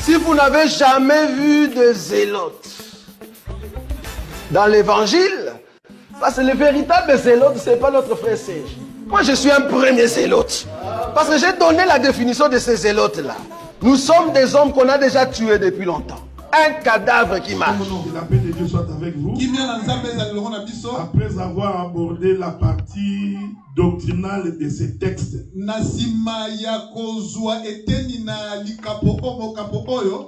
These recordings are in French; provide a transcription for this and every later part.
Si vous n'avez jamais vu de zélotes dans l'évangile, parce que le véritable zélote, ce n'est pas notre frère Serge. Moi, je suis un premier zélote. Parce que j'ai donné la définition de ces zélotes-là. Nous sommes des hommes qu'on a déjà tués depuis longtemps. Un cadavre qui marche. Que la paix de Dieu soit avec vous. Après avoir abordé la partie doctrinale de ces textes,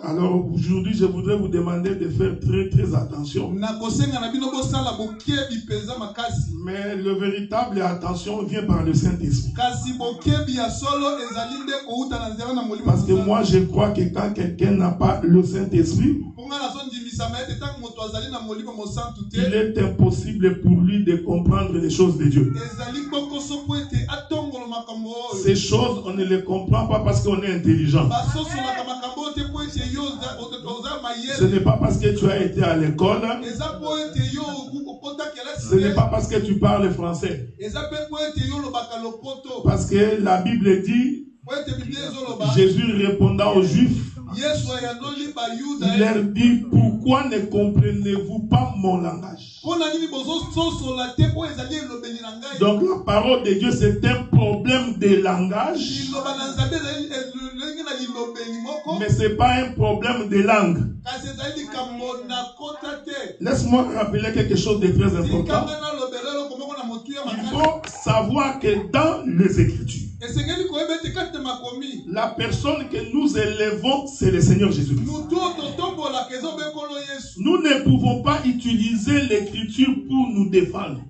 alors aujourd'hui je voudrais vous demander de faire très très attention. Mais le véritable attention vient par le Saint-Esprit. Parce que moi je crois que quand quelqu'un n'a pas le Saint-Esprit, il est impossible pour lui de comprendre les choses de Dieu. Ces choses, on ne les comprend pas parce qu'on est intelligent. Ce n'est pas parce que tu as été à l'école. Ce n'est pas parce que tu parles français. Parce que la Bible dit, Jésus répondant aux Juifs, il leur dit, pourquoi ne comprenez-vous pas mon langage? Donc la parole de Dieu, c'est un problème de langage, mais ce n'est pas un problème de langue. Laisse-moi rappeler quelque chose de très important. Il faut savoir que dans les Écritures, la personne que nous élevons, c'est le Seigneur Jésus-Christ. Nous ne pouvons pas utiliser l'Écriture pour nous défendre.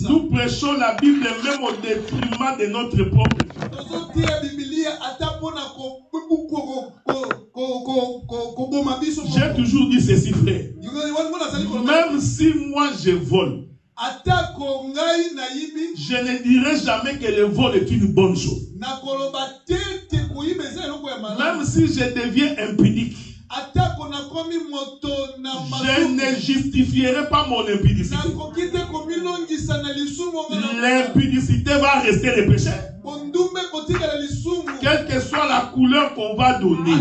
Nous prêchons la Bible même au détriment de notre propre vie. J'ai toujours dit ceci, frère. Même si moi je vole, je ne dirai jamais que le vol est une bonne chose. Même si je deviens impudique, je ne justifierai pas mon impudicité. L'impudicité va rester le péché. Quelle que soit la couleur qu'on va donner.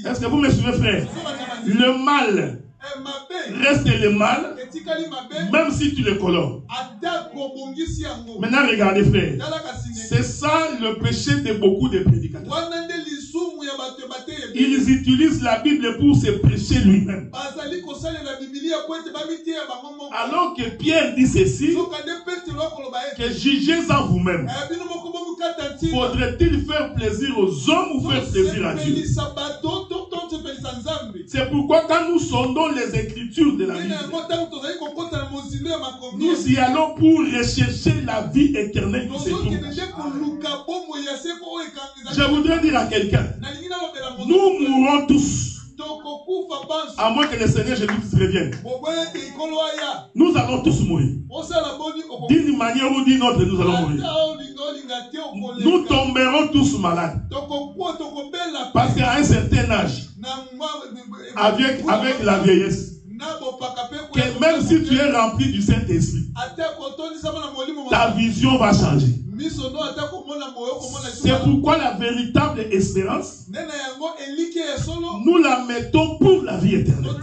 Est-ce que vous me suivez, frère? Le mal reste le mal, même si tu le colores. Maintenant, regardez, frère. C'est ça le péché de beaucoup de prédicateurs. Ils utilisent la Bible pour se prêcher lui-même. Alors que Pierre dit ceci, que jugez en vous-même. Faudrait-il faire plaisir aux hommes ou faire plaisir à Dieu? C'est pourquoi quand nous sondons les Écritures de la Bible, nous y allons pour rechercher la vie éternelle qui se trouve. Je voudrais dire à quelqu'un, nous mourrons tous. À moins que le Seigneur Jésus revienne. Nous allons tous mourir. D'une manière ou d'une autre, nous allons mourir. Nous tomberons tous malades. Parce qu'à un certain âge, avec la vieillesse, que même si tu es rempli du Saint-Esprit, ta vision va changer. C'est pourquoi la véritable espérance, nous la mettons pour la vie éternelle.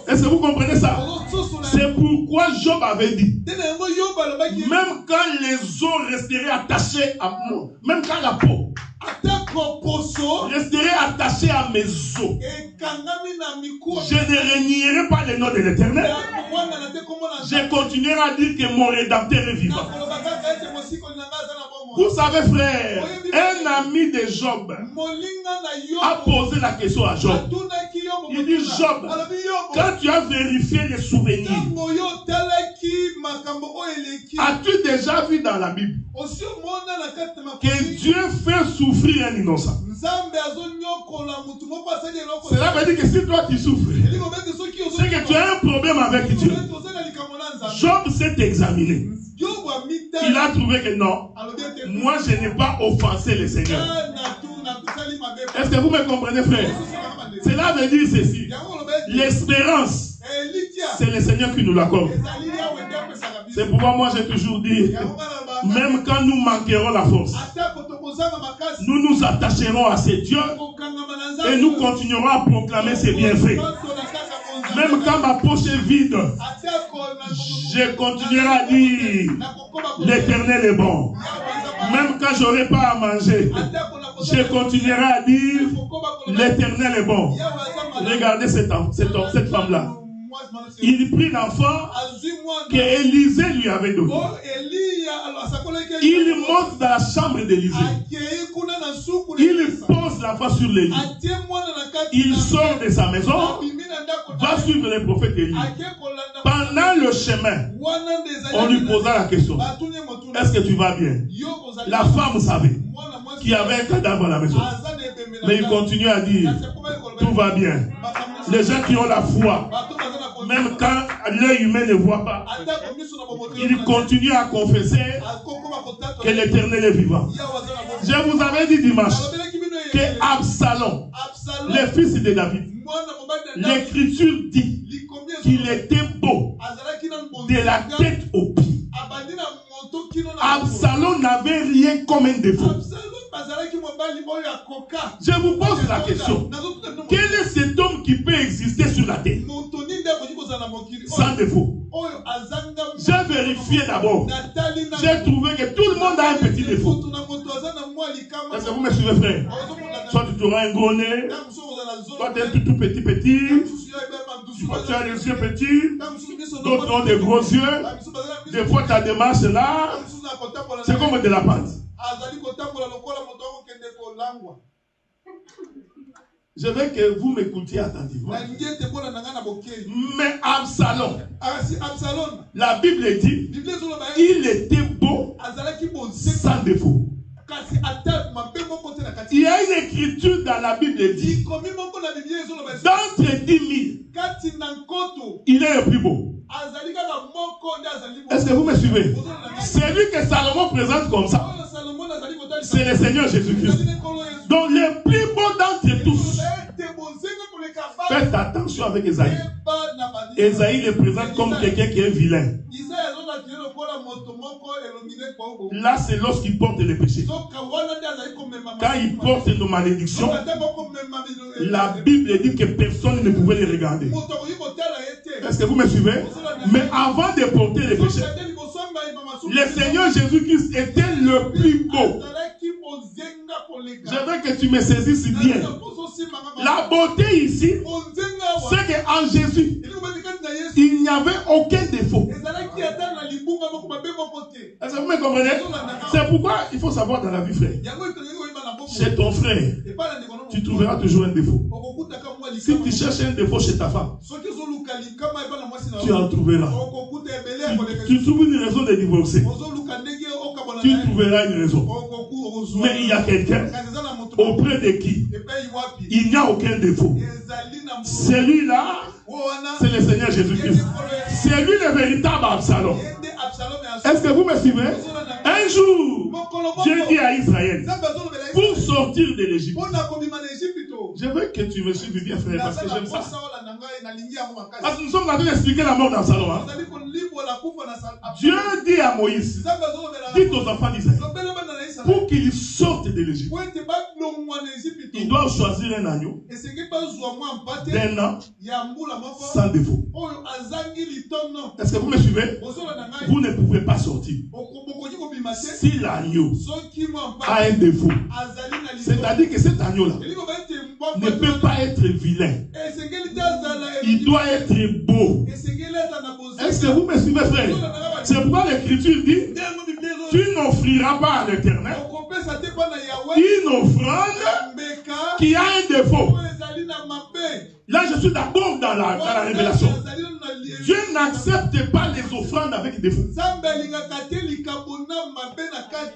Est-ce que vous comprenez ça? C'est pourquoi Job avait dit, même quand les os resteraient attachés à moi, même quand la peau resterait attachée à mes os, je ne renierai pas le nom de l'Éternel. Je continuerai à dire que mon Rédempteur est vivant. Vous savez, frère, un ami de Job a posé la question à Job. Il dit, Job, quand tu as vérifié les souvenirs, as-tu déjà vu dans la Bible que Dieu fait souffrir un innocent? Cela veut dire que si toi tu souffres, c'est que tu as un problème avec Dieu. Job s'est examiné. Il a trouvé que non, moi je n'ai pas offensé le Seigneur. Est-ce que vous me comprenez, frère? Cela veut dire ceci. L'espérance c'est le Seigneur qui nous l'accorde. C'est pourquoi moi j'ai toujours dit, même quand nous manquerons la force, nous nous attacherons à ces dieux et nous continuerons à proclamer ses bienfaits. Même quand ma poche est vide, je continuerai à dire l'Éternel est bon. Même quand je n'aurai pas à manger, je continuerai à dire l'Éternel est bon. Regardez cette femme-là. Il prit l'enfant que Élisée lui avait donné. Il monte dans la chambre d'Élisée. Il pose l'enfant sur les lits. Il sort de sa maison, va suivre le prophète Élie. Pendant le chemin, on lui posa la question: est-ce que tu vas bien? La femme savait qu'il y avait un cadavre à la maison. Mais il continue à dire: tout va bien. Les gens qui ont la foi, même quand l'œil humain ne voit pas, ils continuent à confesser que l'Éternel est vivant. Je vous avais dit dimanche que Absalom, le fils de David, l'Écriture dit qu'il était beau de la tête aux pieds. Absalom n'avait rien comme un défaut. Je vous pose la question: quel est cet homme qui peut exister sur la terre sans défaut? J'ai vérifié d'abord. J'ai trouvé que tout le monde a un petit défaut. Est-ce que vous me suivez, frère? Soit tu auras un gros nez, soit tu es tout petit, soit tu as les yeux petits, d'autres ont des gros yeux, des fois ta démarche là, c'est comme de la pâte. Je veux que vous m'écoutiez attentivement. Mais Absalom, la Bible dit, il était beau sans défaut. Il y a une écriture dans la Bible dit, d'entre 10 000, il est le plus beau. Est-ce que vous me suivez? Celui que Salomon présente comme ça, c'est le Seigneur Jésus-Christ. Donc le plus beau d'entre tous. Faites attention avec Esaïe. Esaïe le présente comme quelqu'un qui est vilain. Là, c'est lorsqu'il porte les péchés. Quand il porte nos malédictions, la Bible dit que personne ne pouvait les regarder. Est-ce que vous me suivez? Mais avant de porter les péchés, le Seigneur Jésus-Christ était le plus beau. Je veux que tu me saisisses bien. La beauté ici, c'est qu'en Jésus, il n'y avait aucun défaut. Est-ce que vous me comprenez? C'est pourquoi il faut savoir dans la vie, frère. Chez ton frère, tu trouveras toujours un défaut. Si tu cherches un défaut chez ta femme, tu en trouveras. Tu trouves une raison de divorcer, tu trouveras une raison. Mais il y a quelqu'un auprès de qui il n'y a aucun défaut. Celui-là, c'est le Seigneur Jésus-Christ. C'est lui le véritable Absalom. Est-ce que vous me suivez? Un jour, Dieu dit à Israël, pour sortir de l'Égypte, je veux que tu me suives bien, frère, parce que j'aime ça. Parce que nous sommes en train d'expliquer la mort d'Absalom. Hein? Dieu dit à Moïse, dites aux enfants d'Israël, pour qu'ils sortent de l'Égypte, ils doivent choisir un agneau d'un an sans défaut. Est-ce que vous me suivez? Vous ne pouvez pas sortir si l'agneau a un défaut. C'est-à-dire que cet agneau-là ne peut pas être vilain. Il doit être beau. Est-ce que vous me suivez, frère? C'est pourquoi l'Écriture dit, tu n'offriras pas à l'Éternel une offrande qui a un défaut. Là, je suis d'accord dans la révélation. Dieu n'accepte pas les offrandes avec défaut.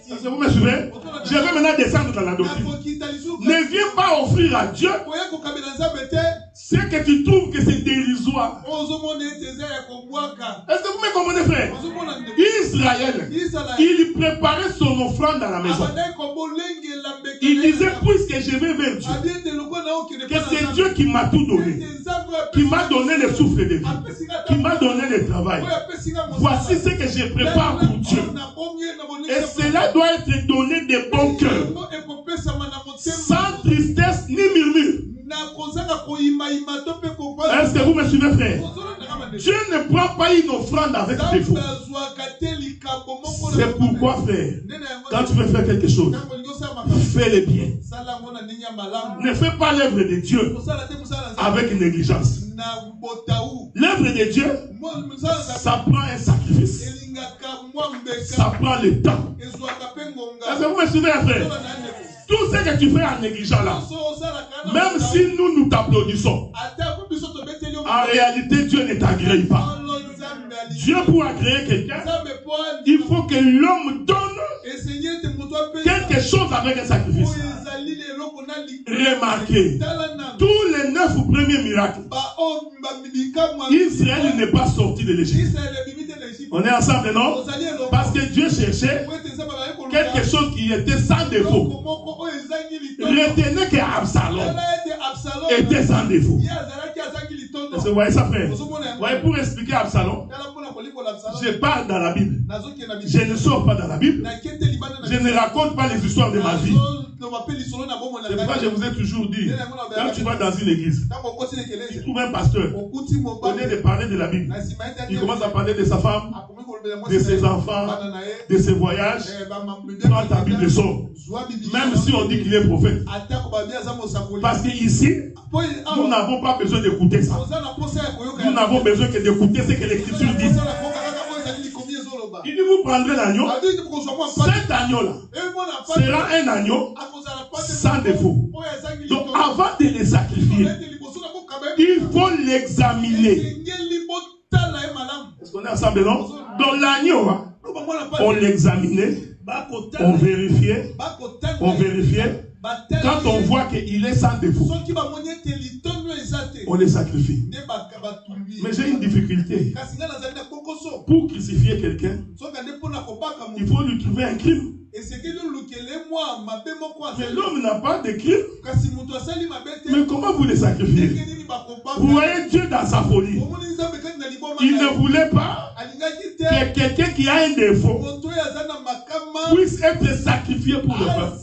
Est-ce que vous me suivez? Je vais maintenant descendre dans la doctrine. Ne viens pas offrir à Dieu ce que tu trouves que c'est dérisoire. Est-ce que vous me comprenez, frère? Israël, il préparait son offrande à la maison. Il disait, puisque je vais vers Dieu, que c'est Dieu qui m'a tout donné. qui m'a donné le souffle de vie, qui m'a donné le travail. Voici ce que je prépare pour Dieu. Et cela doit être donné de bon cœur, sans tristesse ni murmure. Est-ce que vous me suivez, frère? Dieu ne prend pas une offrande avec défaut. C'est pourquoi, frère, quand tu veux faire quelque chose, fais-le bien. Ne fais pas l'œuvre de Dieu avec négligence. L'œuvre de Dieu, ça prend un sacrifice. Ça prend le temps. Est-ce que vous me suivez, frère? Tout ce que tu fais en négligeant là, même si nous t'applaudissons, en réalité, Dieu ne t'agrée pas. Dieu, pour agréer quelqu'un, il faut que l'homme donne quelque chose avec un sacrifice. Remarquez, tous les 9 premiers miracles, Israël n'est pas sorti de l'Égypte. On est ensemble, non? Parce que Dieu cherchait quelque chose qui était sans défaut. Retenez que Absalom était sans défaut. Est-ce que vous voyez ça, frère? Vous voyez, pour expliquer Absalom, je parle dans la Bible. Je ne sors pas dans la Bible. Je ne raconte pas les histoires de ma vie. C'est pourquoi je vous ai toujours dit, quand tu vas dans une église, tu trouves un pasteur, au lieu de parler de la Bible, il commence à parler de sa femme, de ses enfants, de ses voyages. Prends ta Bible et sors. Même si on dit qu'il est prophète. Parce qu'ici, nous n'avons pas besoin d'écouter ça. Nous n'avons besoin que d'écouter ce que l'Écriture dit. Il dit, vous prendrez l'agneau. Cet agneau-là sera un agneau sans défaut. Donc, avant de les sacrifier, il faut l'examiner. Est-ce qu'on est ensemble, non? Donc, l'agneau, on l'examinait, on vérifiait. Quand on voit qu'il est sans défaut, on les sacrifie. Mais j'ai une difficulté. Pour crucifier quelqu'un, il faut lui trouver un crime. Mais l'homme n'a pas de crime. Mais comment vous les sacrifiez? Vous voyez Dieu dans sa folie. Il ne voulait pas que quelqu'un qui a un défaut puisse être sacrifié pour le peuple.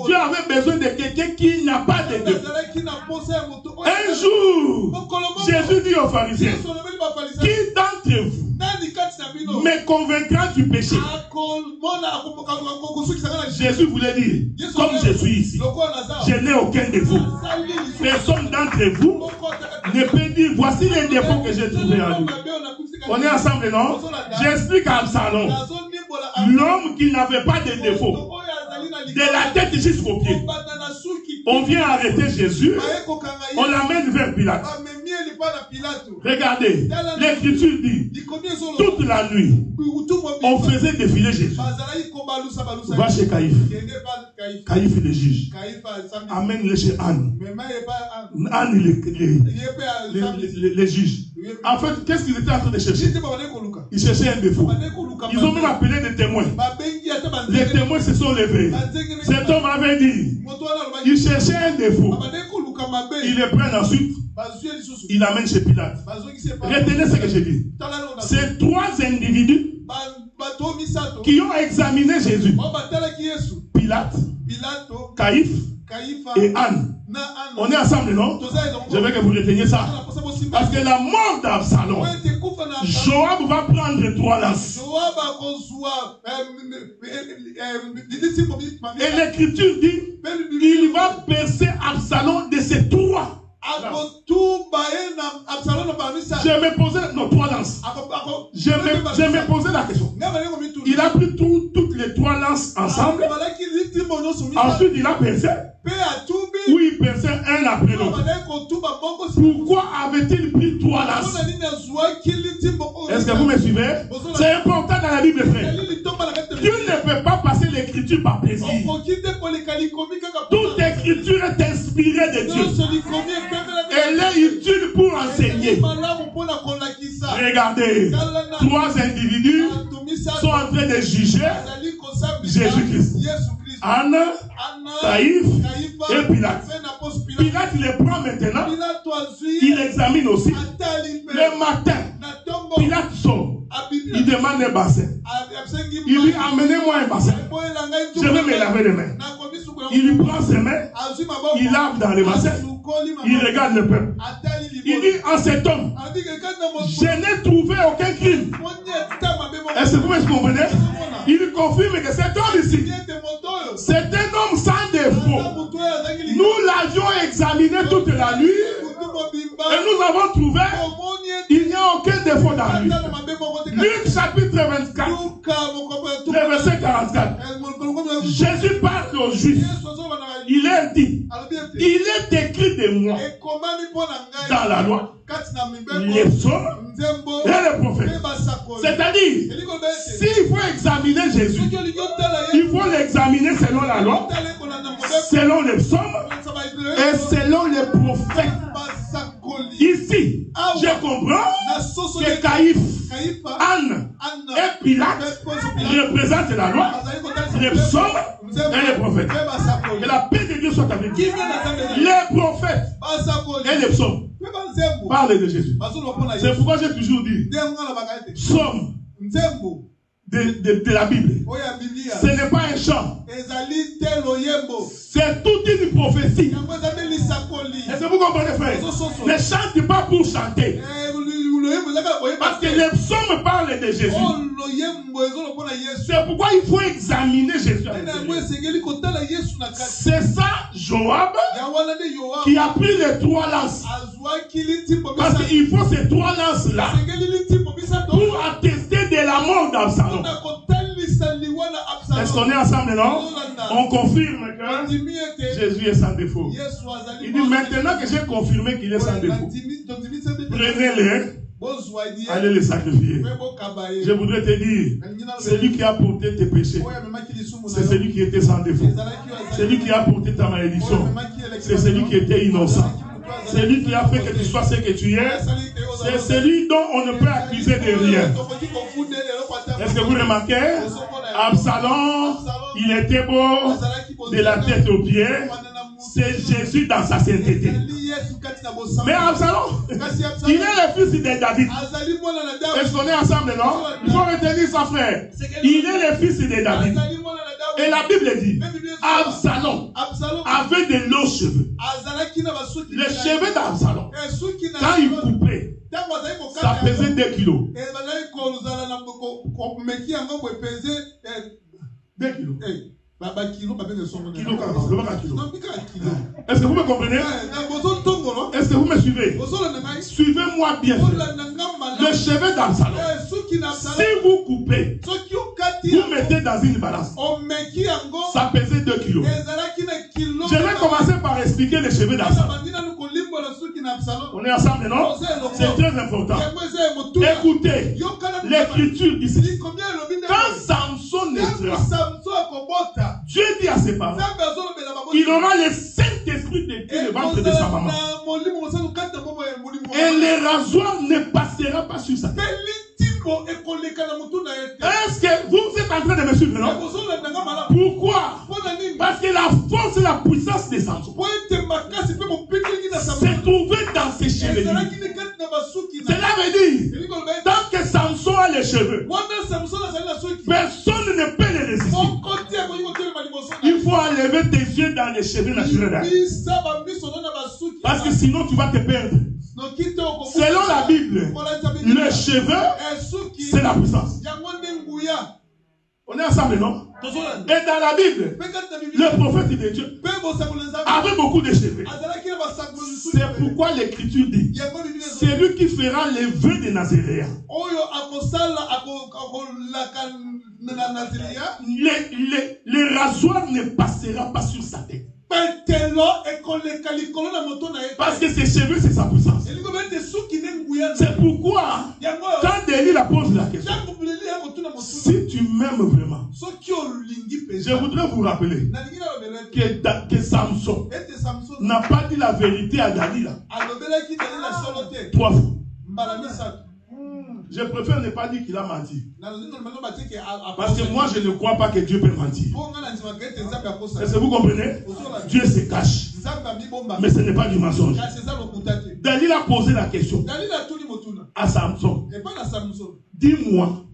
Dieu avait besoin de quelqu'un qui n'a pas de défaut. Un jour, Jésus dit aux pharisiens, qui d'entre vous me convaincra du péché? Jésus voulait dire, comme je suis ici, je n'ai aucun défaut. Personne d'entre vous ne peut dire, voici les défauts que j'ai trouvés en lui. On est ensemble, non? J'explique à Absalom, l'homme qui n'avait pas de défaut, de la tête jusqu'aux pieds. On vient arrêter Jésus, on l'amène vers Pilate. Regardez, l'Écriture dit, toute la nuit, on faisait défiler Jésus. Va chez Caïphe. Caïphe le juge. Amène-le chez Anne. Anne les juge. En fait, qu'est-ce qu'ils étaient en train de chercher? Ils cherchaient un défaut. Ils ont même appelé des témoins. Les témoins se sont levés. Cet homme avait dit, il cherchait un défaut. Ils le prennent ensuite. Il l'amène chez Pilate. Retenez ce que j'ai dit. Ces 3 individus qui ont examiné Jésus, Pilate, Caïphe et Anne. On est ensemble, non? Je veux que vous reteniez ça. Parce que la mort d'Absalom, Joab va prendre 3 lances. Et l'Écriture dit, il va percer Absalom de ces 3. Je me posais, non, 3 lances. Je me posais la question. Il a pris toutes les 3 lances ensemble. Ensuite, il a percé. Ou il perçait un après l'autre. Pourquoi avait-il pris 3 lances? Est-ce que vous me suivez? C'est important dans la Bible, frère. Dieu ne peut pas passer l'écriture par plaisir. Toute écriture est inspirée de Dieu. Elle est utile pour enseigner. Regardez, 3 individus sont en train de juger Jésus-Christ. Anna, Caïphe et Pilate. Pilate les prend maintenant. Il examine aussi. Le matin, Pilate sort. Il demande un bassin. Il lui amenez-moi un bassin. Je vais me laver les mains. Il lui prend ses mains. Il lave dans le bassin. Il regarde le peuple. Il dit en cet homme, je n'ai trouvé aucun crime. Est-ce que vous me comprenez? Il confirme que cet homme ici, c'est un homme sans défaut. Nous l'avions examiné toute la nuit et nous avons trouvé il n'y a aucun défaut dans lui. Luc chapitre 24, le verset 44. Jésus parle aux Juifs. Il leur dit, il est écrit de moi dans la loi, les psaumes et les prophètes. C'est-à-dire, s'il faut examiner Jésus, il faut l'examiner selon la loi, selon les psaumes et selon les prophètes. Ici, je comprends que Caïphe, Anne et Pilate représentent la loi, les psaumes et les prophètes. Que la paix de Dieu soit avec vous. Les prophètes et les psaumes parlent de Jésus. C'est pourquoi j'ai toujours dit, psaume de la Bible, ce n'est pas un chant, c'est toute une prophétie. Est-ce que vous comprenez, frère? Ne chante pas pour chanter, parce que les psaumes parlent de Jésus. C'est pourquoi il faut examiner Jésus. C'est ça Joab qui a pris les 3 lances, parce qu'il faut ces 3 lances là pour attester de la mort d'Absalom. Est-ce qu'on est ensemble, non? On confirme que Jésus est sans défaut. Il dit maintenant que j'ai confirmé qu'il est sans défaut, prenez-les, allez les sacrifier. Je voudrais te dire, celui qui a porté tes péchés, c'est celui qui était sans défaut. Celui qui a porté ta malédiction, c'est celui qui était innocent. Celui qui a fait que tu sois ce que tu es, c'est celui dont on ne peut accuser de rien. Est-ce que vous remarquez? Absalom, il était beau de la tête aux pieds. C'est Jésus dans sa sainteté. Mais Absalom, il est le fils de David. Est-ce qu'on est ensemble, non? Il faut retenir ça, frère. Il est le fils de David. Et la Bible dit, Absalom avait de longs cheveux. Les cheveux d'Absalom, quand il coupait, ça pesait 2 kilos. 2 kilos. Est-ce que vous me comprenez? Est-ce que vous me suivez? Suivez-moi bien. Le cheveu d'Absalom, si vous coupez, vous mettez dans une balance, ça pesait 2 kilos. Je vais commencer par expliquer les cheveux d'Absalom. On est ensemble, non? C'est très important. Écoutez l'écriture ici. Quand Samson naîtra, Dieu dit à ses parents, il aura le Saint-Esprit depuis le ventre de sa maman. Et le rasoir ne passera pas sur sa tête. Est-ce que vous êtes en train de me suivre, non? Pourquoi? Parce que la force et la puissance de Samson se trouvaient dans ses cheveux. Cela veut dire, tant que Samson a les cheveux, personne ne peut les résister. Il faut enlever tes yeux dans les cheveux naturels. Parce que sinon tu vas te perdre. Selon la Bible, le cheveu, c'est la puissance. On est ensemble, non? Et dans la Bible, le prophète de Dieu avait beaucoup de cheveux. C'est pourquoi l'écriture dit, c'est lui qui fera les vœux des Nazaréens. Le rasoir ne passera pas sur sa tête. Parce que ses cheveux, c'est sa puissance. C'est pourquoi, quand Élie la pose la question, si tu m'aimes vraiment, je voudrais vous rappeler que Samson n'a pas dit la vérité à Dalila 3 fois. Je préfère ne pas dire qu'il a menti. Parce que moi, je ne crois pas que Dieu peut mentir. Est-ce que vous comprenez? Dieu se cache. Mais ce n'est pas du mensonge. Dalil a posé la question à Samson. Dis-moi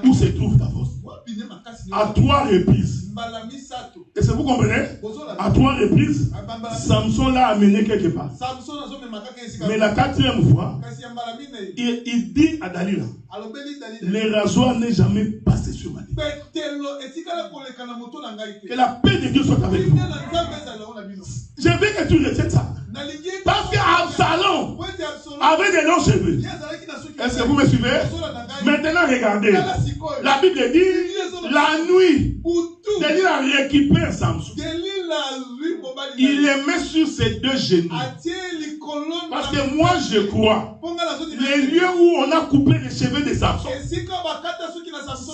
où se trouve ta force. À 3 reprises. Est-ce que vous comprenez? À 3 reprises, Samson l'a amené quelque part. Mais la 4e fois, il dit à Dalila, le rasoir n'est jamais passé sur ma tête. Que la paix de Dieu soit avec vous. Je veux que tu retiennes ça. Parce qu'Absalom avait des longs cheveux. Est-ce que vous me suivez? Maintenant, regardez. La Bible dit, la nuit, Dalila récupère Samson. Il les met sur ses 2 genoux. Parce que moi, je crois, les lieux où on a coupé les cheveux de Samson,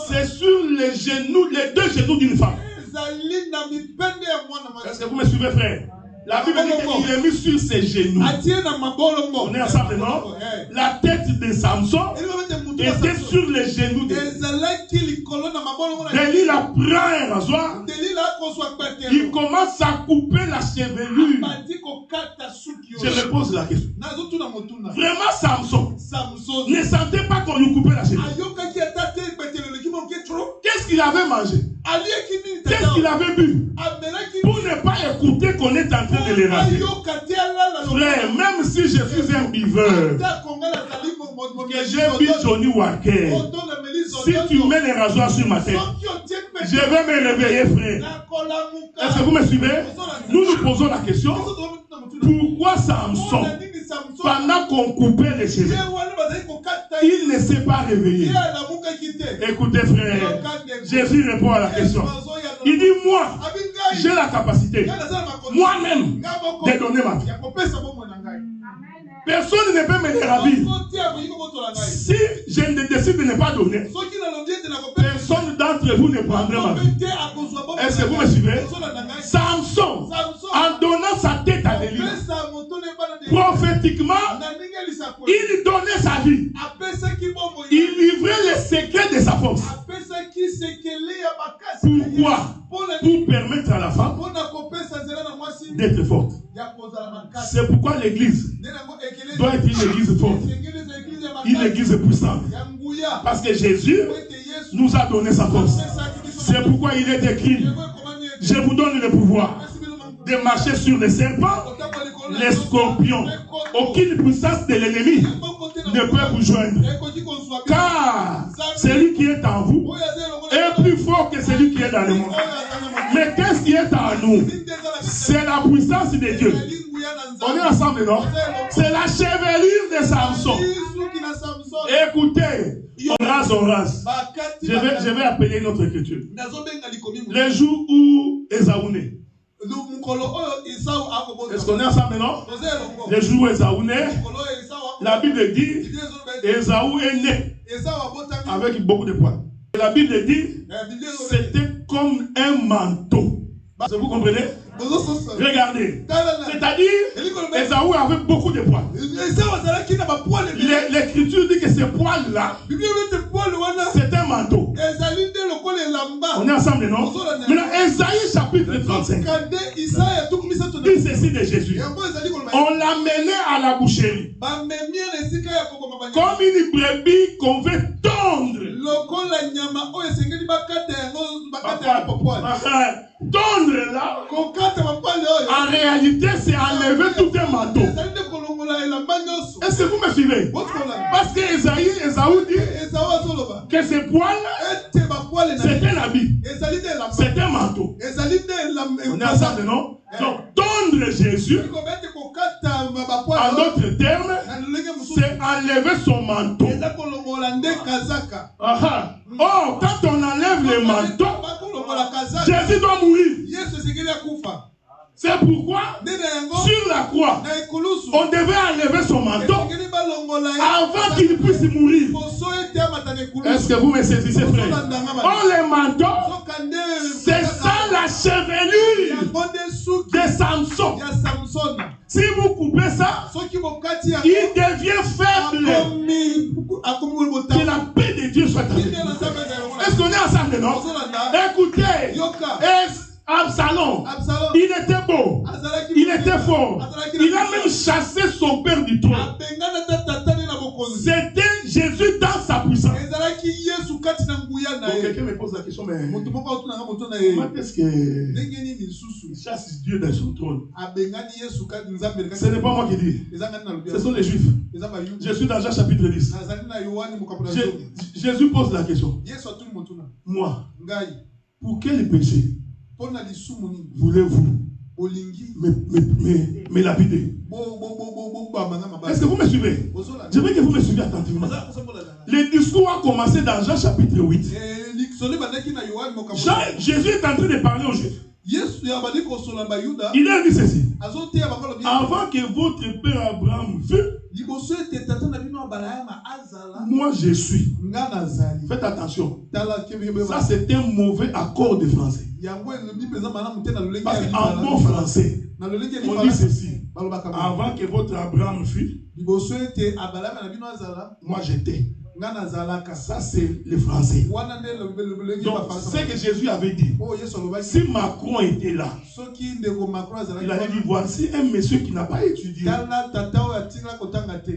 c'est sur les genoux, les 2 genoux d'une femme. Est-ce que vous me suivez, frère? La Bible dit qu'il est mis sur ses genoux. On est ensemble, non? La tête de Samson était sur les genoux de Dalila prend un rasoir. Il commence à couper la chevelure. Je me pose la question. Vraiment, Samson ne sentait pas qu'on lui coupait la chevelure. Qu'est-ce qu'il avait mangé? Qu'est-ce qu'il avait bu? Pour ne pas écouter qu'on est en train de les raser. Frère, même si je suis un buveur, que j'ai bu Johnny Walker, si tu mets les rasoirs sur ma tête, je vais me réveiller, frère. Est-ce que vous me suivez? Nous nous posons la question, pourquoi Samson, pendant qu'on coupait les cheveux, il ne s'est pas réveillé? Écoutez, frère, Jésus répond à la question. Il dit, moi, j'ai la capacité, moi-même, de donner ma vie. Personne ne peut me ravir. Si je ne décide de ne pas donner, personne d'entre vous ne prendra ma vie. Est-ce que vous me suivez? Samson, en donnant sa tête à Delilah, prophétiquement, il donnait sa vie. Il livrait les secrets de sa force. Pourquoi? Pour permettre à la femme d'être forte. C'est pourquoi l'église doit être une église forte, une église puissante. Parce que Jésus nous a donné sa force. C'est pourquoi il est écrit, je vous donne le pouvoir de marcher sur les serpents, les scorpions. Aucune puissance de l'ennemi ne peut vous joindre. Car celui qui est en vous est plus fort que celui qui est dans le monde. Mais qu'est-ce qui est en nous? C'est la puissance de Dieu. On est ensemble, non? C'est la chevelure de Samson. Écoutez, on rase. Je vais appeler notre écriture. Les jours où Ésaü naît. Est-ce qu'on est ensemble, non? Les jours où Ésaü naît, la Bible dit Ésaü est né avec beaucoup de poils. La Bible dit c'était comme un manteau. Vous comprenez? Regardez. C'est-à-dire, Ésaü avait beaucoup de poils. L'écriture dit que ces poils-là, c'est un manteau. On est ensemble, non? Maintenant, Ésaïe chapitre 35 dit ceci de Jésus. On l'a mené à la boucherie. Comme une brebis qu'on veut tondre. Tondre là, en réalité, c'est enlever tout un manteau. Est-ce que vous me suivez? Parce que Ésaïe dit que ces poils, c'est un habit, c'est un manteau. On est ensemble, non? Donc, tondre Jésus, en d'autres termes, c'est enlever son manteau. Oh, quand on enlève le manteau, Jésus doit mourir. C'est pourquoi, sur la croix, on devait enlever son manteau avant qu'il puisse mourir. Est-ce que vous me saisissez, frère? Oh, le manteau, c'est ça la chevelure de Samson. Si vous coupez ça, il devient faible. C'est la non? Écoutez, Absalom, il était beau, il était fort, il a même chassé son père du trône. C'était Jésus dans sa puissance. Donc quelqu'un me pose la question, mais comment est-ce qu'il chasse Dieu dans son trône? Ce n'est pas moi qui dis, ce sont les Juifs. Je suis dans Jean chapitre 10. Jésus pose la question. Moi, pour quel péché voulez-vous me lapider? Est-ce que vous me suivez? Je veux que vous me suivez attentivement. Le discours a commencé dans Jean chapitre 8. Jésus est en train de parler aux Juifs. Il a dit ceci. Avant que votre père Abraham fût, moi je suis. Faites attention. Ça c'est un mauvais accord de français. Parce qu'en bon français, on dit ceci. Avant que votre Abraham fût, moi j'étais. Ça c'est le français. Donc c'est que Jésus avait dit. Si Macron était là, il allait dire voici un monsieur qui n'a pas étudié.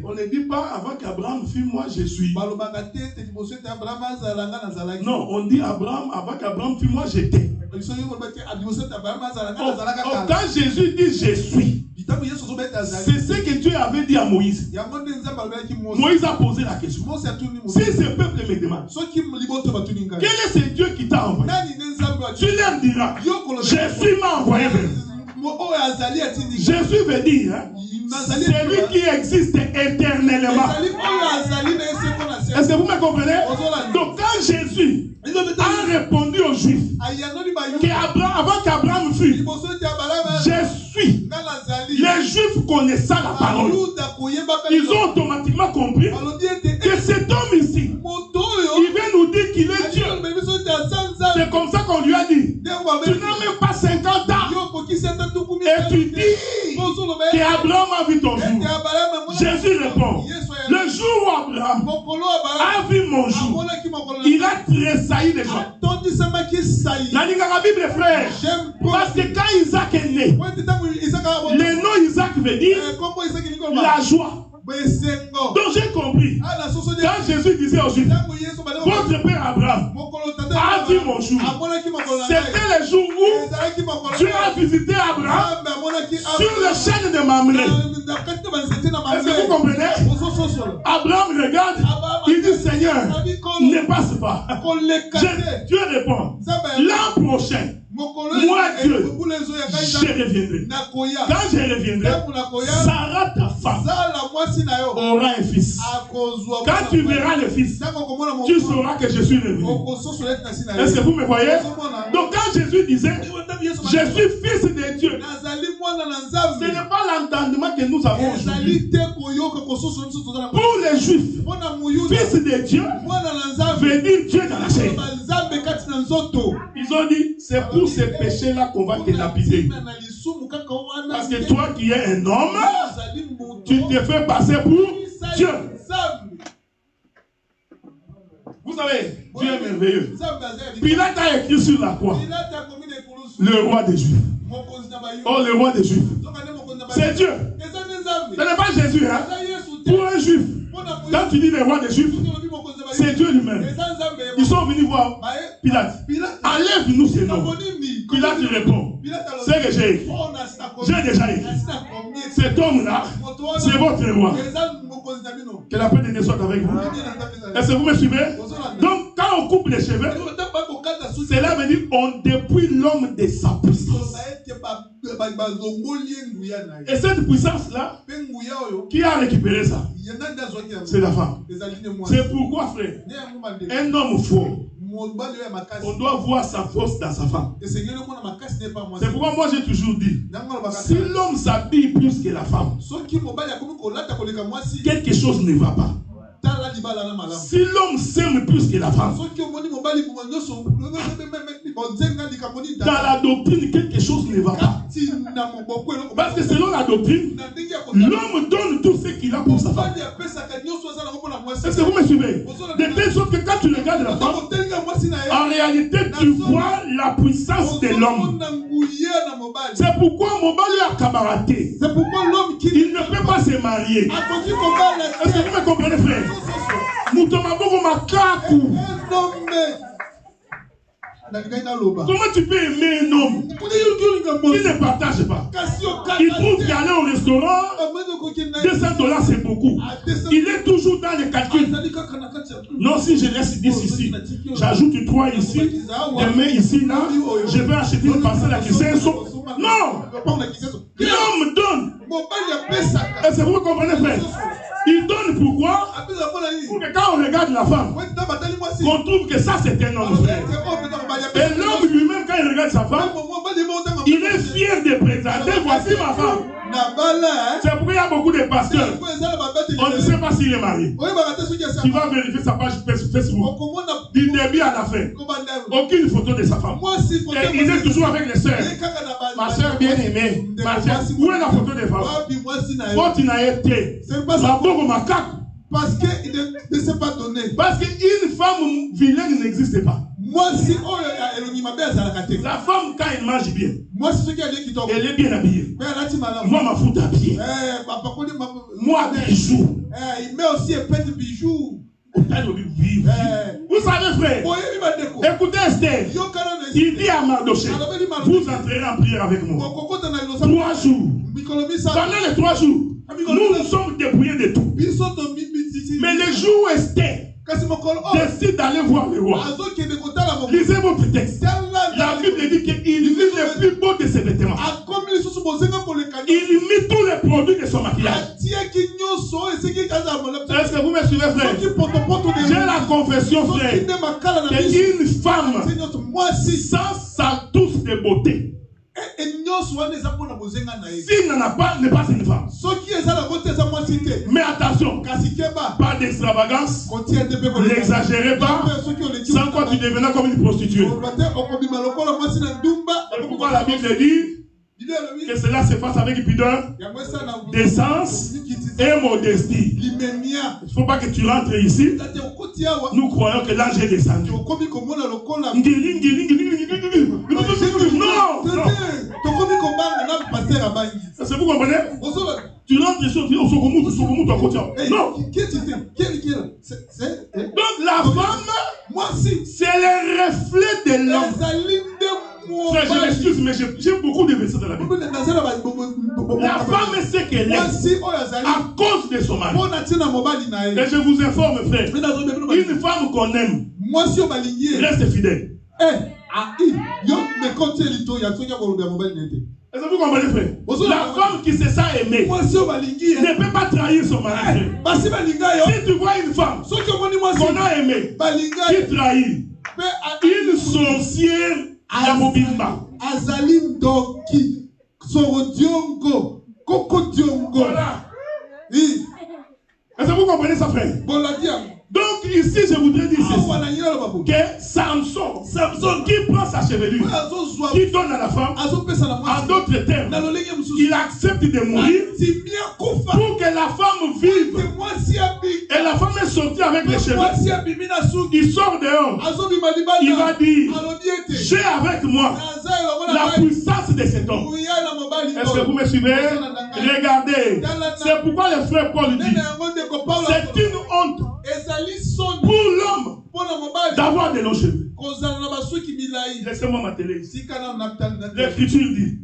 On ne dit pas avant qu'Abraham fût, moi je suis. Non, on dit Abraham avant qu'Abraham fût, moi j'étais. Quand Jésus dit je suis, c'est ce que Dieu avait dit à Moïse. Moïse a posé la question. Si ce peuple me demande, quel est ce Dieu qui t'a envoyé? Tu leur diras, Jésus m'a envoyé. Jésus veut dire, celui qui existe éternellement. Est-ce que vous me comprenez? Donc quand Jésus a répondu aux Juifs avant qu'Abraham fût, je suis. Les Juifs connaissant la parole, ils ont automatiquement compris que cet homme ici, il vient nous dire qu'il est Dieu. C'est comme ça qu'on lui a dit, tu n'as même pas 50 ans et tu dis qu'Abraham a vu ton jour. Jésus répond, le jour où Abraham a vu mon jour, il a tressailli les gens. La Bible, frère, parce que quand Isaac est né, le nom Isaac veut dire la joie. Donc j'ai compris. Quand Jésus disait aux Juifs, votre père Abraham a vu mon jour, c'était le jour où Dieu a visité Abraham sur le chêne de Mamré. Est-ce que vous comprenez? Abraham regarde, il dit Seigneur, ne passe pas. Dieu répond, l'an prochain, moi Dieu, je reviendrai. Quand je reviendrai, Sarah ta femme aura un fils. Quand tu verras le fils, tu sauras que je suis revenu. Est-ce que vous me voyez? Donc quand Jésus disait, je suis fils de Dieu, ce n'est pas l'entendement que nous avons aujourd'hui. Pour les Juifs, fils de Dieu veut dire Dieu dans la chair. Ils ont dit, c'est pour ces péchés-là qu'on va te lapider. Parce que toi qui es un homme, tu te fais passer pour Dieu. Vous savez, Dieu est merveilleux. Pilate a écrit sur la croix, le roi des Juifs. Oh, le roi des Juifs. C'est Dieu. Ce n'est pas Jésus. Hein? Pour un Juif, quand tu dis le roi des Juifs, c'est Dieu lui-même. Ils sont venus voir Pilate. Enlève-nous ces noms. Pilate lui répond, c'est que j'ai écrit. J'ai déjà écrit. Cet homme-là, c'est votre roi. Que la paix de Dieu soit avec vous. Est-ce que vous me suivez? Donc, quand on coupe les cheveux, cela veut dire on dépouille l'homme de sa puissance. Et cette puissance-là, qui a récupéré ça? C'est la femme. C'est pourquoi, frère, un homme fort, on doit voir sa force dans sa femme. C'est pourquoi moi j'ai toujours dit, si l'homme s'habille plus que la femme, quelque chose ne va pas. Si l'homme s'aime plus que la femme, dans la doctrine, quelque chose ne va pas. Parce que selon la doctrine, l'homme donne tout ce qu'il a pour sa femme. Est-ce que vous me suivez? De telle sorte que quand tu regardes la femme, en réalité, réalité, tu vois la puissance de l'homme. C'est pourquoi Mobali a camaraté. C'est pourquoi l'homme qui il ne peut pas se marier. Est-ce que vous me comprenez, frère? Comment tu peux aimer un homme qui ne partage pas? Il trouve qu'aller au restaurant, $200 c'est beaucoup. Il est toujours dans les calculs. Non, si je laisse 10 ici, j'ajoute 3 ici, demain ici, là, je vais acheter une parcelle à qui 500. Non! L'homme donne. Est-ce que vous comprenez, frère? Il donne pourquoi? Pour que quand on regarde la femme, on trouve que ça c'est un homme, frère. Et l'homme lui-même, quand il regarde sa femme, il est fier de présenter, voici ma femme. C'est pourquoi il y a beaucoup de pasteurs. On ne sait pas s'il est marié. Tu vas vérifier sa page Facebook. Du début à la fin. Aucune photo de sa femme. Et il est toujours avec les sœurs. Ma soeur bien aimée. Où est la photo des femmes? Quand il n'a été. Parce qu'il ne s'est pas donné. Parce qu'une femme vilaine n'existe pas. La femme, quand elle mange bien, elle est bien habillée. Moi, ma fout habillée. Moi, bijoux. Il met aussi un peu de bijoux. Vous savez, frère, écoutez Esther, il dit à Mardoché, vous entrerez en prière avec moi 3 jours. Pendant les 3 jours, nous sommes débrouillés de tout. Mais le jour où Esther décide d'aller voir le roi, lisez votre texte. La Bible dit qu'il mit le plus beau de ses vêtements. Il mit tous les produits de son maquillage. Est-ce que vous me suivez, frère? J'ai la confession, frère, qu'une femme sans sa touche de beauté, s'il n'en a pas, n'est pas une femme. Mais attention, pas d'extravagance, n'exagérez pas, sans quoi tu deviens comme une prostituée. Et pourquoi la Bible dit que cela se fasse avec pudeur, décence et modestie. Il ne faut pas que tu rentres ici. Nous croyons que l'ange est descendu. Non, non. C'est vous comprenez? Tu rentres ici, tu dis, non. Donc la femme, c'est le reflet de l'homme. Je m'excuse, mais j'ai beaucoup de versets dans la Bible. La femme sait qu'elle est à cause de son mari. Et je vous informe, frère, une femme qu'on aime reste fidèle. Est-ce que vous comprenez, frère? La femme qui se sent aimée ne peut pas trahir son mari. Si tu vois une femme qu'on a aimée qui trahit, une sorcière à Mobimba. Voilà. Est-ce que vous comprenez ça, frère? Donc ici, je voudrais dire ceci, que Samson qui prend sa chevelure, qui donne à la femme, en d'autres termes, il accepte de mourir pour que la femme vive. Et la femme est sortie avec les cheveux. Il sort dehors. Il va dire, j'ai avec moi la puissance de cet homme. Est-ce que vous me suivez? Regardez. C'est pourquoi le frère Paul dit, c'est une honte pour l'homme d'avoir de longs cheveux. Laissez-moi ma télé ici. L'écriture dit,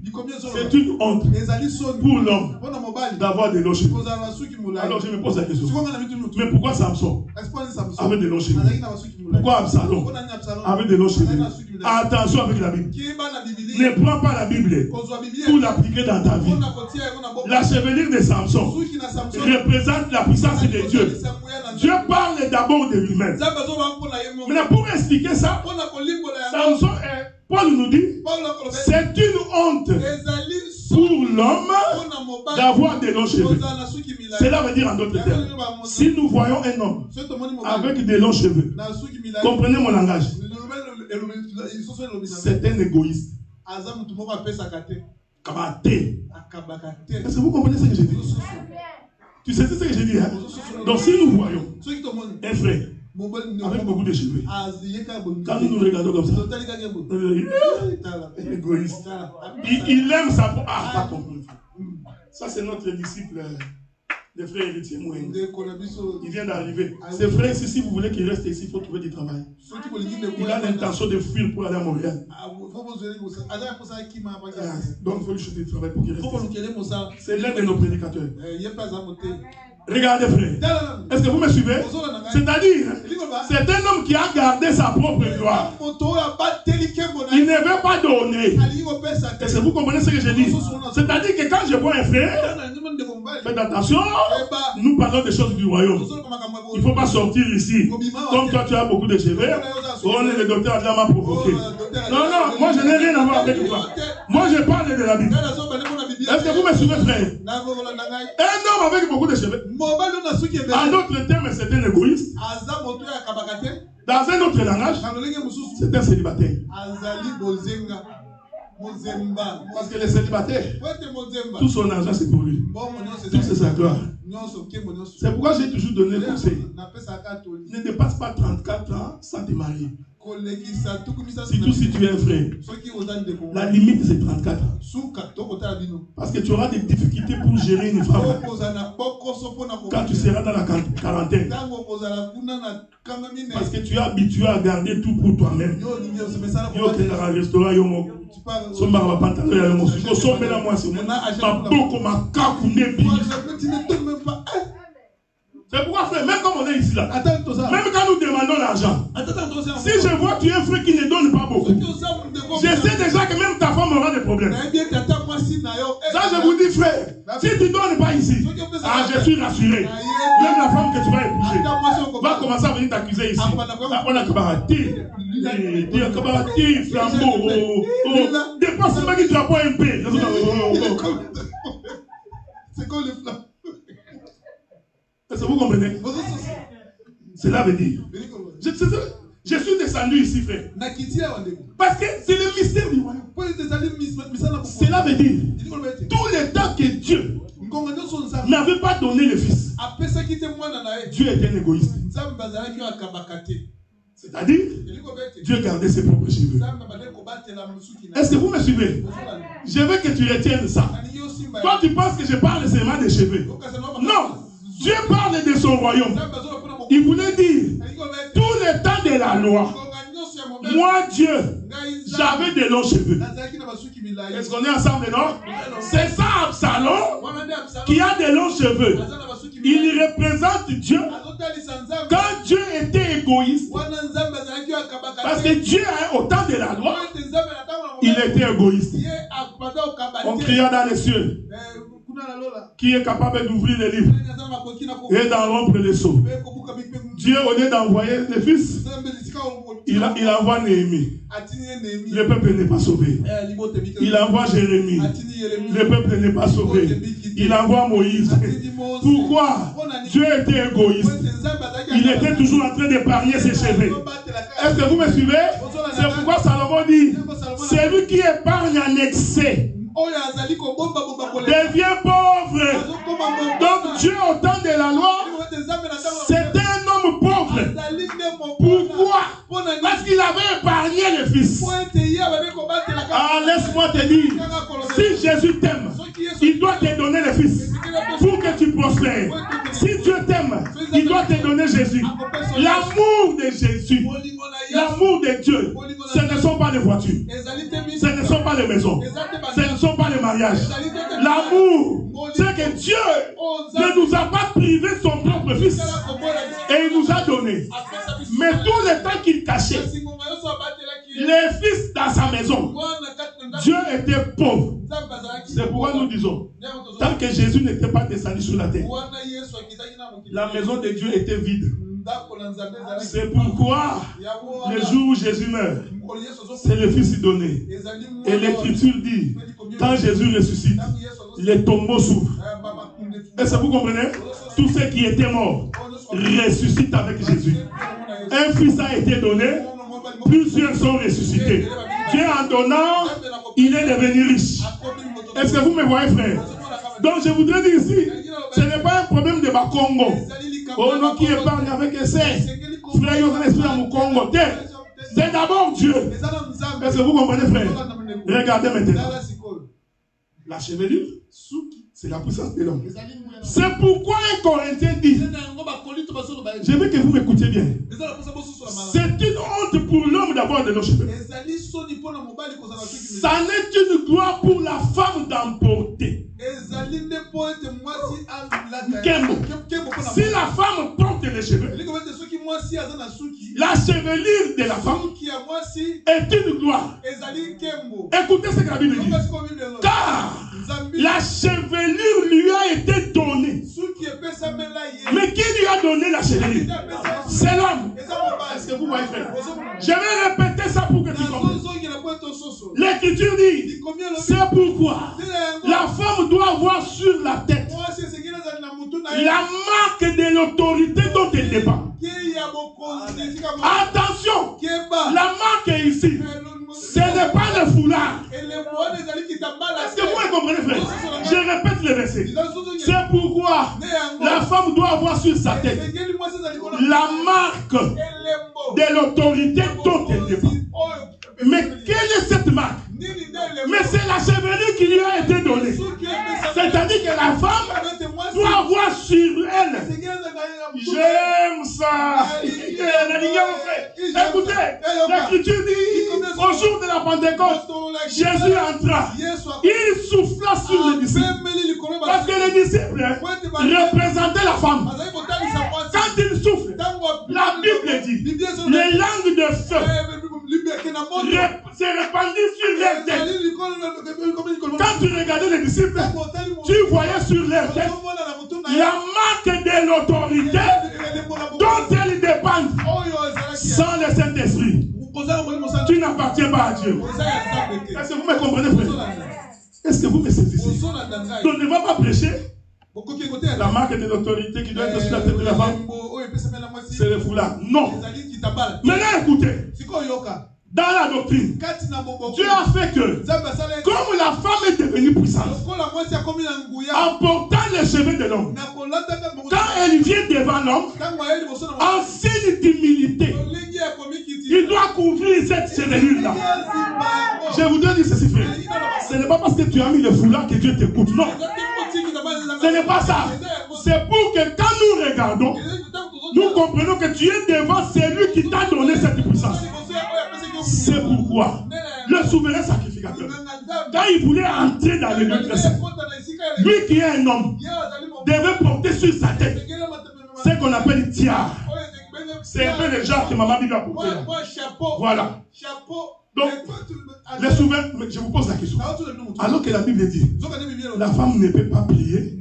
c'est une honte pour l'homme d'avoir de longs cheveux. Alors je me pose la question, mais pourquoi Samson avait de longs cheveux? Pourquoi Absalom avait de longs cheveux? Attention avec la Bible. Ne prends pas la Bible pour l'appliquer dans ta vie. La chevelure de Samson représente la puissance de Dieu. Dieu parle d'abord de lui-même. Mais pour expliquer ça, Samson, Paul nous dit, c'est une honte pour l'homme d'avoir des longs cheveux. Cela veut dire en d'autres termes, si nous voyons un homme avec des longs cheveux, comprenez mon langage, c'est un égoïste. Est-ce que vous comprenez ce que j'ai dit? Tu sais ce que j'ai dit, hein? Donc si nous voyons un frère avec beaucoup de cheveux. Quand nous nous regardons comme ça, égoïste. Il aime sa peau. Ah, pas compris. Ça, c'est notre disciple, le frère héritier Moueng. Il vient d'arriver. Ces frères ici, si vous voulez qu'il reste ici, il faut trouver du travail. Il a l'intention de fuir pour aller à Montréal. Donc, il faut lui chercher du travail pour qu'il reste ici. C'est l'un de nos prédicateurs. Regardez, frère. Est-ce que vous me suivez? C'est-à-dire, c'est un homme qui a gardé sa propre gloire. Il ne veut pas donner. Est-ce que vous comprenez ce que je dis? C'est-à-dire que quand je vois un frère, faites attention, nous parlons des choses du royaume. Il ne faut pas sortir ici. Comme toi, tu as beaucoup de cheveux. On est le docteur Adam m'a provoqué. Non, non, moi je n'ai rien à voir avec toi. Moi je parle de la Bible. Est-ce que vous me suivez, frère? Un homme avec beaucoup de cheveux. En d'autres termes, c'est un égoïste. Dans un autre langage, c'est un célibataire. Parce que les célibataires, tout son argent c'est pour lui. Tout c'est sa gloire. C'est pourquoi j'ai toujours donné le conseil. Ne dépasse pas 34 ans sans te marier. Surtout si tu es un frère. La limite c'est 34 ans. Parce que tu auras des difficultés pour gérer une femme. Quand tu seras dans la quarantaine. Parce que tu es habitué à garder tout pour toi-même. Yo qui est dans un restaurant, yo mo. Somba va pantalon ya mo. Ko sombe la moi c'est moi. Ma boko ma kakunde bi. C'est pourquoi, frère, même comme on est ici là, même quand nous demandons l'argent, si je vois que tu es un frère qui ne donne pas beaucoup, je sais déjà que même ta femme aura des problèmes. Ça, je vous dis, frère, si tu ne donnes pas ici, je suis rassuré. Même la femme que tu vas épouser va commencer à venir t'accuser ici. On a cabareté, flambeau, dépense ce mec qui ne pas un peu. C'est comme les flambeaux. Est-ce que vous comprenez? Cela veut dire. Je suis descendu ici, frère. Parce que c'est le mystère du royaume. Cela veut dire tout le temps que Dieu n'avait pas donné le Fils, Dieu était un égoïste. C'est-à-dire, Dieu gardait ses propres cheveux. Est-ce que vous me suivez? Je veux que tu retiennes ça. Toi, tu penses que je parle seulement des cheveux. Non! Dieu parle de son royaume. Il voulait dire, tout le temps de la loi, moi Dieu, j'avais de longs cheveux. Est-ce qu'on est ensemble, non? C'est ça Absalom qui a de longs cheveux. Il représente Dieu. Quand Dieu était égoïste, parce que Dieu, au temps de la loi, il était égoïste. On cria dans les cieux. Qui est capable d'ouvrir les livres et d'en rompre les sceaux. Dieu, au lieu d'envoyer les fils, il envoie Néhémie. Le peuple n'est pas sauvé. Il envoie Jérémie. Le peuple n'est pas sauvé. Il envoie Moïse. Pourquoi? Dieu était égoïste. Il était toujours en train d'épargner ses cheveux. Est-ce que vous me suivez? C'est pourquoi Salomon dit, c'est lui qui épargne en excès devient pauvre. Donc Dieu, au temps de la loi, c'était un homme pauvre. Pourquoi? Parce qu'il avait épargné le Fils. Ah, laisse-moi te dire, si Jésus t'aime, il doit te donner le Fils pour que tu prospères. Si Dieu t'aime, il doit te donner Jésus. L'amour de Jésus, l'amour de Dieu, ce ne sont pas les voitures, ce ne sont pas les maisons, ce ne sont pas les mariages. L'amour, c'est que Dieu ne nous a pas privé de son propre Fils et il nous a donné. Mais tout le temps qu'il cachait les fils dans sa maison, Dieu était pauvre. C'est pourquoi nous disons, tant que Jésus n'était pas descendu sur la terre, la maison de Dieu était vide. C'est pourquoi le jour où Jésus meurt, c'est le Fils donné. Et l'Écriture dit, quand Jésus ressuscite, les tombeaux s'ouvrent. Est-ce que vous comprenez? Tous ceux qui étaient morts ressuscitent avec Jésus. Un fils a été donné, plusieurs sont ressuscités. Dieu en donnant, il est devenu riche. Est-ce que vous me voyez, frère? Donc je voudrais dire ici, ce n'est pas un problème de Bakongo. Oh non, qui épargne avec essai. frère, vous avez l'esprit à mon Congo. C'est d'abord Dieu. Est-ce que vous comprenez, frère? Regardez maintenant. La chevelure, c'est la puissance de l'homme. C'est pourquoi un Corinthien dit, je veux que vous m'écoutiez bien. C'est une honte pour l'homme d'avoir de longs cheveux. Ça n'est une gloire pour la femme d'emporter. Si la femme porte les cheveux, la chevelure de la femme est une gloire. Écoutez ce que la Bible dit. Car la chevelure lui a été donnée. Mais qui lui a donné la chevelure? C'est l'homme. Est-ce que vous voyez, frère? Je vais répéter ça pour que tu comprennes. L'Écriture dit, c'est pourquoi la femme doit avoir sur la tête la marque de l'autorité dont elle dépend. Attention, la marque est ici. Ce n'est pas le foulard. Est-ce que vous comprenez, frère? Je répète le verset. C'est pourquoi la femme doit avoir sur sa tête la marque de l'autorité dont elle dépend. Mais quelle est cette marque? Mais c'est la chevelure qui lui a été donnée. C'est-à-dire que la femme doit avoir sur elle. J'aime ça. Écoutez, l'Écriture dit, au jour de la Pentecôte, Jésus entra. Il souffla sur les disciples. Parce que les disciples représentaient la femme. Quand il souffle, la Bible dit, les langues de feu s'est répandu sur leur tête. Quand tu regardais les disciples, tu voyais sur leur tête la marque de l'autorité dont elles dépendent. Sans le Saint-Esprit, tu n'appartiens pas à Dieu. Est-ce que vous me comprenez, frère? Est-ce que vous me saisissez? Donc ne va pas prêcher la marque de l'autorité qui doit être sur la tête de la femme. C'est le foulard. Non. Maintenant écoutez. Dans la doctrine, Dieu a fait que, comme la femme est devenue puissante, en portant les cheveux de l'homme, quand elle vient devant l'homme, en signe d'humilité, il doit couvrir cette chevelure-là. Je voudrais dire ceci, frère. Ce n'est pas parce que tu as mis le foulard que Dieu t'écoute. Non. Ce n'est pas ça. C'est pour que quand nous regardons, nous comprenons que tu es devant celui qui t'a donné cette puissance. C'est pourquoi le souverain sacrificateur, quand il voulait entrer dans le lieu très saint, lui qui est un homme, devait porter sur sa tête ce qu'on appelle tiare. C'est un peu le genre que maman Bible a porté. Voilà. Donc, le souverain, je vous pose la question. Alors que la Bible dit, la femme ne peut pas plier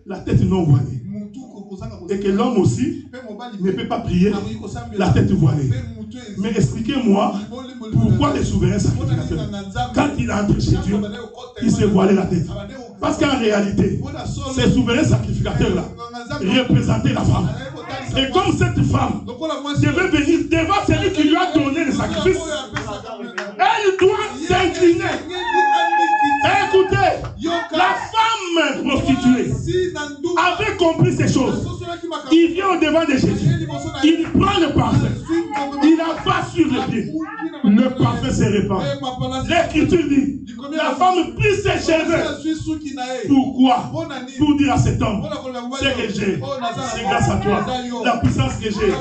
la tête non voilée. Et que l'homme aussi ne peut pas prier la tête voilée. Mais expliquez-moi pourquoi le souverain sacrificateur, quand il entre chez Dieu, il s'est voilé la tête. Parce qu'en réalité, ce souverain sacrificateur-là représentait la femme. Et comme cette femme devait venir devant celui qui lui a donné le sacrifice, elle doit s'incliner. Écoutez, la femme prostituée avait compris ces choses. Il vient au devant de Jésus. Il prend le parfum. Il abat sur le pied. Le parfum se répand. L'Écriture dit, la femme prit ses cheveux. Pourquoi? Pour dire à cet homme, ce que j'ai, c'est grâce à toi. La puissance que j'ai.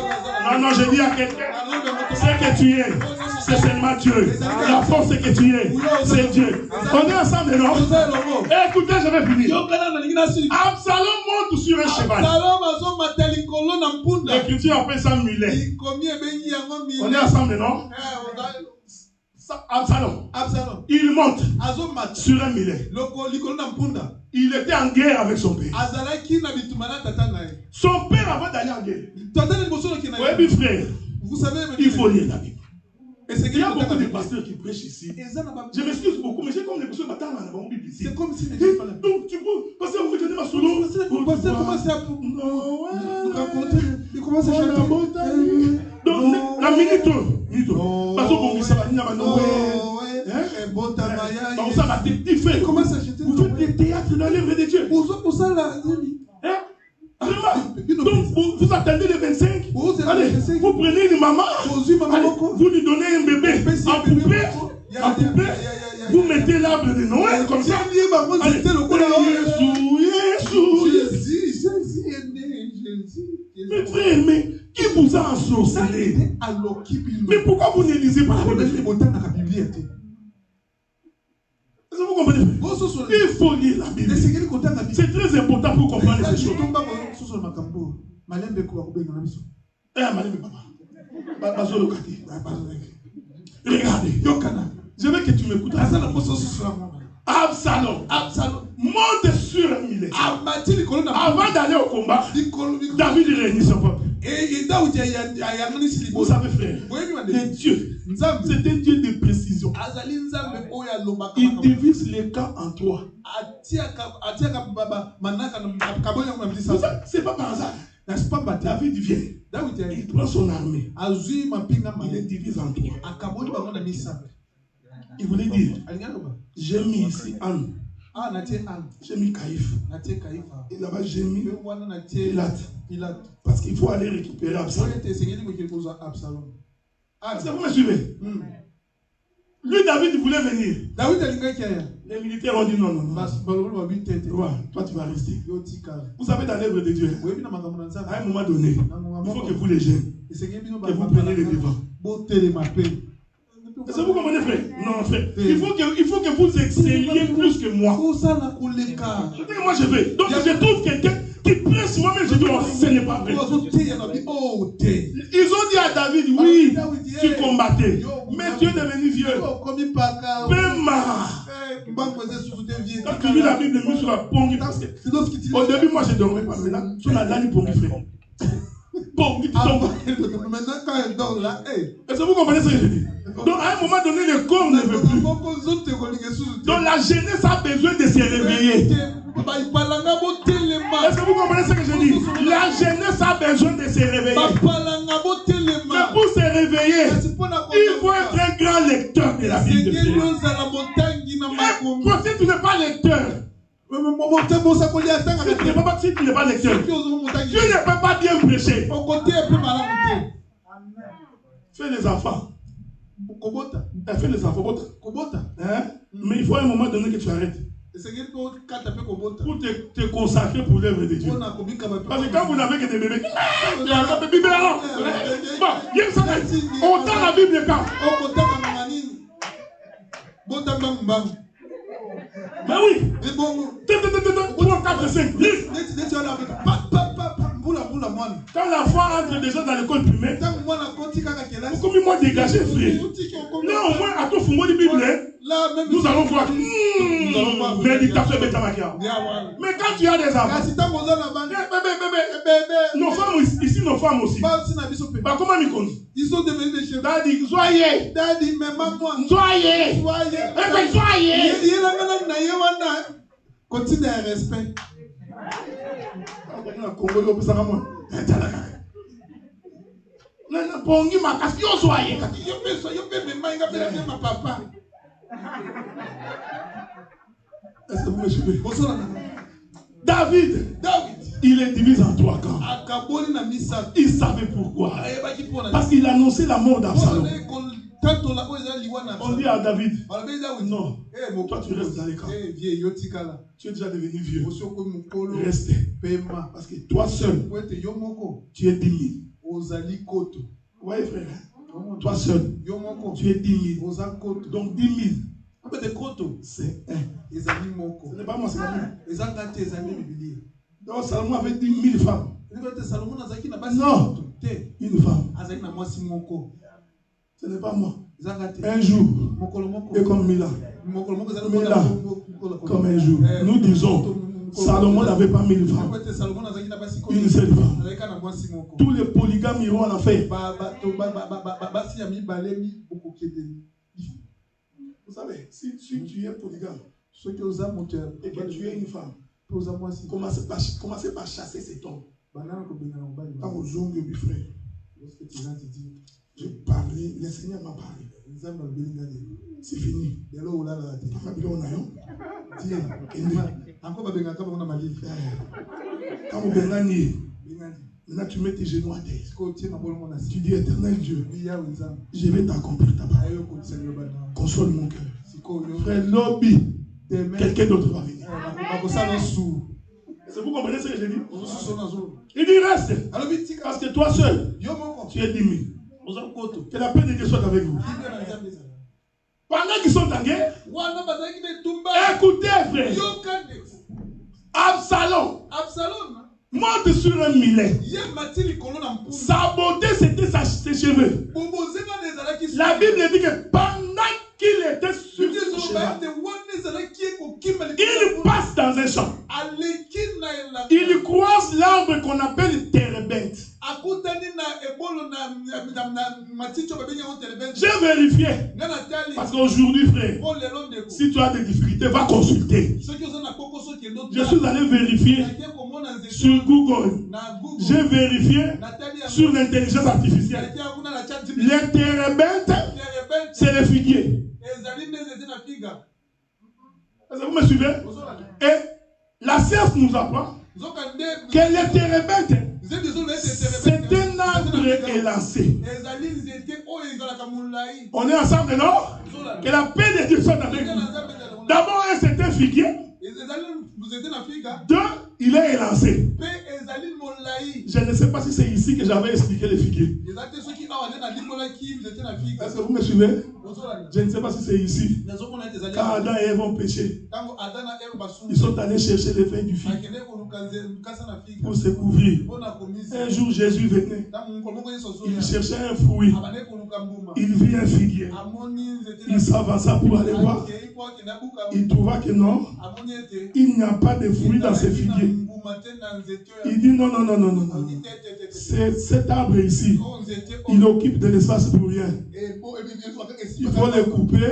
Non, je dis à quelqu'un, ce que tu es, c'est seulement Dieu. La force que tu es, c'est Dieu. On est ensemble, non? Écoutez, je vais finir. Absalom monte sur un cheval. L'Écriture appelle ça mulet. On est ensemble, non? Absalom, il monte sur un mulet. Il était en guerre avec son père. Son père avant d'aller en guerre. Oui, mes frères, vous savez, il faut lire la Bible. Il y a beaucoup de pasteurs qui prêchent ici. Je m'excuse beaucoup, mais j'ai comme les pasteurs matin dans la Bible ici. C'est comme si... Donc, tu peux... Parce que vous venez ma solo. Le pasteur commence à... Il commence à chanter. Donc, la minute. Parce que ça va venir maintenant. Ça va te commence à chanter. Vous faites des théâtres dans l'œuvre de Dieu. Donc, vous attendez le 25. Allez, vous prenez une maman, allez, vous lui donnez un bébé en poupée, vous mettez l'arbre de Noël comme ça. Allez, mais frère, mais qui vous a ensorcelé? Mais pourquoi vous ne lisez pas la Bible? Vous comprenez? Il faut lire la Bible. C'est très important pour comprendre ces choses. Regardez, je veux que tu m'écoutes. Absalom monte sur un millet. Avant d'aller au combat, David réunit son peuple. Vous savez, frère, les dieux, c'est un Dieu de précision. Il divise les camps en trois. C'est pas par hasard. David vient. Il prend son armée. Il les divise en trois. Il voulait dire, j'ai mis ici Anne. J'ai mis Caïphe. Et là-bas, j'ai mis Pilate. Parce qu'il faut aller récupérer Absalom. Est-ce que vous me suivez? Lui, David, voulait venir. Les militaires ont dit non. Ouais, toi, tu vas rester. Vous savez, dans l'œuvre de Dieu, à un moment donné, il faut que vous les jeunes, que vous preniez les devants. Est-ce que vous comprenez, frère? Non, frère. Il faut que vous excelliez plus que moi. Moi, je vais. Donc, je trouve quelqu'un qui presse moi-même. Je dis, oh, ce n'est pas vrai. Ils ont dit à David, oui, tu combattais. Mais tu es devenu vieux. Pema. Quand tu lis la Bible, mis sur la pongue, parce que au début, moi, je ne dormais pas. Maintenant, sur la dernière pongue, frère. Maintenant, quand elle dort là, est-ce que vous comprenez ce que je dis? Donc, à un moment donné, le corps ne veut plus. Donc, la jeunesse a besoin de se réveiller. Est-ce que vous comprenez ce que je dis? La jeunesse a besoin de se réveiller. Mais pour se réveiller, il faut être un grand lecteur de la Bible. Et si tu n'es pas lecteur, si tu n'es pas lecteur, tu ne peux pas bien prêcher. Fais les enfants. Fais les enfants. Hein? Mais il faut à un moment donné que tu arrêtes. Pour te consacrer pour l'œuvre de Dieu. Parce que quand vous n'avez que des bébés, autant la Bible quand. Mais oui. 3, 4, 5. Quand l'enfant entre déjà dans l'école primaire, pourquoi moi dégager, frère? Là, au moins, à tout fond de Bible, nous allons voir. Méditation Betamakia. Mais quand tu as des enfants, nos femmes ici, nos femmes aussi. Bah, comment ils comptent? Ils sont devenus des chefs. Daddy, soyez. Daddy, mais maman. Soyez. Soyez. Continue à respect. Pongi makasi yo soyez. Papa. Est-ce que vous me suivez? David, il est divisé en trois camps. Il savait pourquoi. Parce qu'il annonçait la mort d'Absalom. On dit à David, non, toi tu restes dans les camps. Tu es déjà devenu vieux. Reste. Parce que toi seul, tu es 10 000. Vous voyez, frère? Toi seul, tu es 10 000. Donc 10 000, c'est un. Ce n'est pas moi, c'est la Bible. Donc Salomon avait 10 000 femmes. Non, une femme. Ce n'est pas moi. Un jour est comme 1000 ans. 1000 ans comme un jour. Nous disons, Salomon n'avait pas 1000 femmes. Une seule femme. Tous les polygames iront à la fin. Vous savez, si tu es polygame et que tu es une femme, commencez par chasser cet homme. Quand vous zongez, mes frères, j'ai parlé, le Seigneur m'a parlé. C'est fini. Quand vous bengani, Maintenant, tu mets tes genoux à terre. Tu dis, éternel Dieu, je vais t'accomplir ta parole. Console mon cœur. Frère Lobby, quelqu'un d'autre va venir. C'est vous comprenez ce que je dis? Il dit reste. Parce que toi seul, tu es 10 000. Que la paix de Dieu soit avec vous. Pendant qu'ils sont en guerre, écoutez frère. Absalom monte sur un millet. Sa beauté c'était ses cheveux. La Bible dit que pendant qu'il était sur ce cheval, il passe dans un champ. Il croise l'arbre qu'on appelle térébinthe. J'ai vérifié. Parce qu'aujourd'hui, frère, si tu as des difficultés, va consulter. Je suis allé vérifier sur Google. J'ai vérifié sur l'intelligence artificielle. Les térébinthes, c'est les figuiers. Est-ce que vous me suivez? Et la science nous apprend que les térébinthes, c'est un arbre élancé. On est ensemble, non? Que la paix de Dieu soit avec nous. D'abord, c'est un figuier. Deux, il est élancé. Je ne sais pas si c'est ici que j'avais expliqué les figuiers. Est-ce que vous me suivez? Je ne sais pas si c'est ici. Quand Adam et Ève ont péché, ils sont allés chercher les feuilles du figuier pour se couvrir. Un jour, Jésus venait. Il cherchait un fruit. Il vit un figuier. Il s'avança pour aller voir. Il trouva que non, il n'y a pas de fruits dans ces figuiers. Il dit non. Cet arbre ici, il occupe de l'espace pour rien. Il faut les couper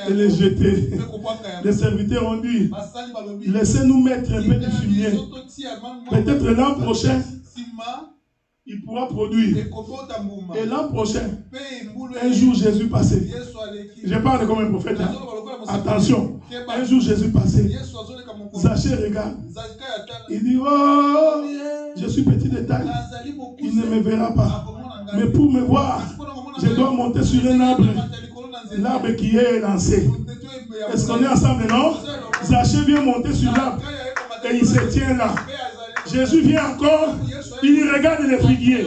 et les jeter. Les serviteurs ont dit, laissez-nous mettre un peu de fumier. Peut-être l'an prochain, il pourra produire. Et l'an prochain, un jour Jésus passait. Je parle comme un prophète. Hein? Attention, un jour Jésus passait. Zachée regarde. Il dit, oh, je suis petit de taille. Il ne me verra pas. Mais pour me voir, je dois monter sur un arbre. L'arbre qui est lancé. Est-ce qu'on est ensemble, non? Zachée vient monter sur l'arbre. Et il se tient là. Jésus vient encore, il regarde les figuiers.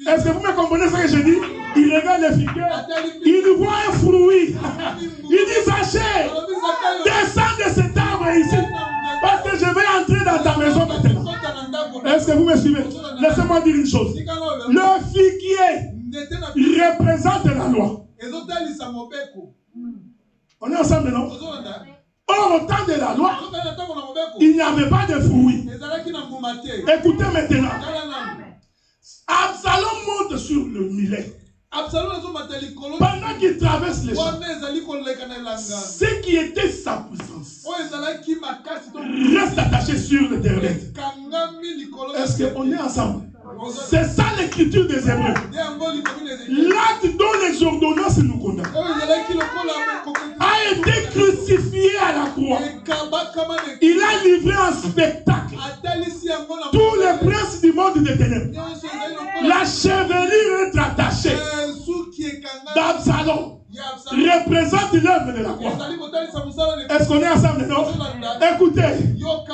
Est-ce que vous me comprenez ce que je dis? Il regarde les figuiers, il voit un fruit. Il dit, Zachée, descends de cet arbre ici, parce que je vais entrer dans ta maison maintenant. Est-ce que vous me suivez? Laissez-moi dire une chose. Le figuier représente la loi. On est ensemble, non? Or, au temps de la loi, il n'y avait pas de fruits. Écoutez maintenant. Absalom monte sur le millet. Pendant qu'il traverse les champs, ce qui était sa puissance reste attaché sur le terrain. Est-ce qu'on est ensemble? C'est ça l'écriture des Hébreux. L'acte dont les ordonnances nous condamnent a été crucifié à la croix. Il a livré en spectacle tous les princes du monde des ténèbres. La chevelure est attachée d'Absalom. Représente l'œuvre de la croix. Est-ce qu'on est ensemble, non? Écoutez,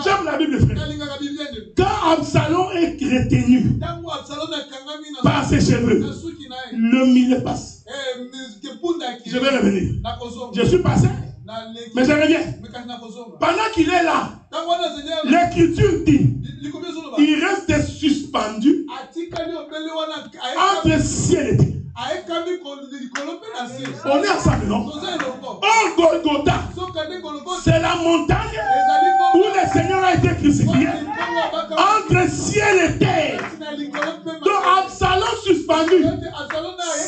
j'aime la Bible, frère. Quand Absalom est retenu par ses cheveux, le millet passe. Je vais revenir. Je suis passé, mais je reviens. Pendant qu'il est là, l'écriture dit, il reste suspendu entre ciel et terre. On est ensemble, non? Or, Golgotha, c'est la montagne où le Seigneur a été crucifié entre ciel et terre. Donc, Absalom suspendu,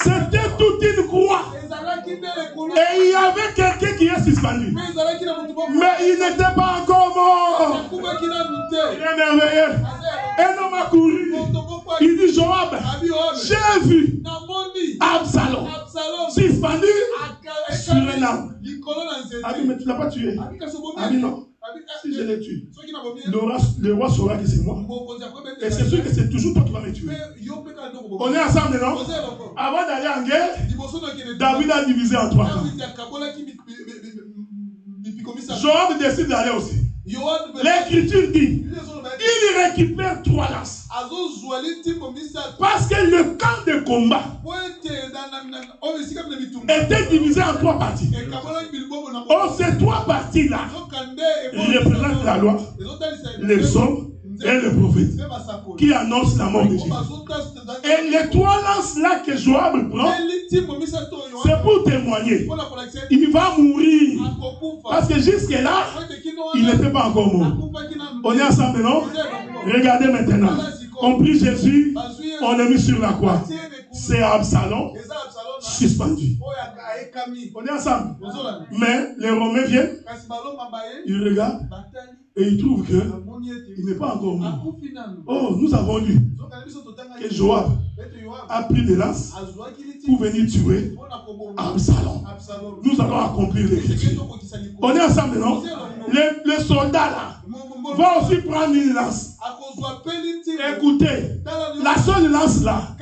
c'était toute une croix. Et il y avait quelqu'un qui est suspendu. Mais il n'était pas encore mort. Il est merveilleux. Un homme a couru. Il dit, Joab, j'ai vu Absalom suspendu sur un arbre. Ah oui, mais tu ne l'as pas tué. Ah oui, non. Si je les tue, le roi saura que c'est moi. Et c'est sûr que c'est toujours toi qui vas me tuer. On est ensemble, non? Avant d'aller en guerre, David a divisé en 3 camps. Joab décide d'aller aussi. L'Écriture dit, il récupère 3 lances. Parce que le camp de combat était divisé en 3 parties. Oh, ces 3 parties-là représentent la loi, les psaumes et le prophète qui annonce la mort de Jésus. Et les 3 lances-là que Joab prend, c'est pour témoigner. Il va mourir. Parce que jusque-là, il n'était pas encore mort. On est ensemble, non? Regardez maintenant. On prie Jésus, on est mis sur la croix. C'est Absalom suspendu. On est ensemble. Mais les Romains viennent, ils regardent et ils trouvent qu'il n'est pas encore mort. Oh, nous avons lu que Joab a pris des lances pour venir tuer Absalom. Nous allons accomplir l'écriture. On est ensemble, non? Le soldat là va aussi prendre une lance. Écoutez, la seule lance là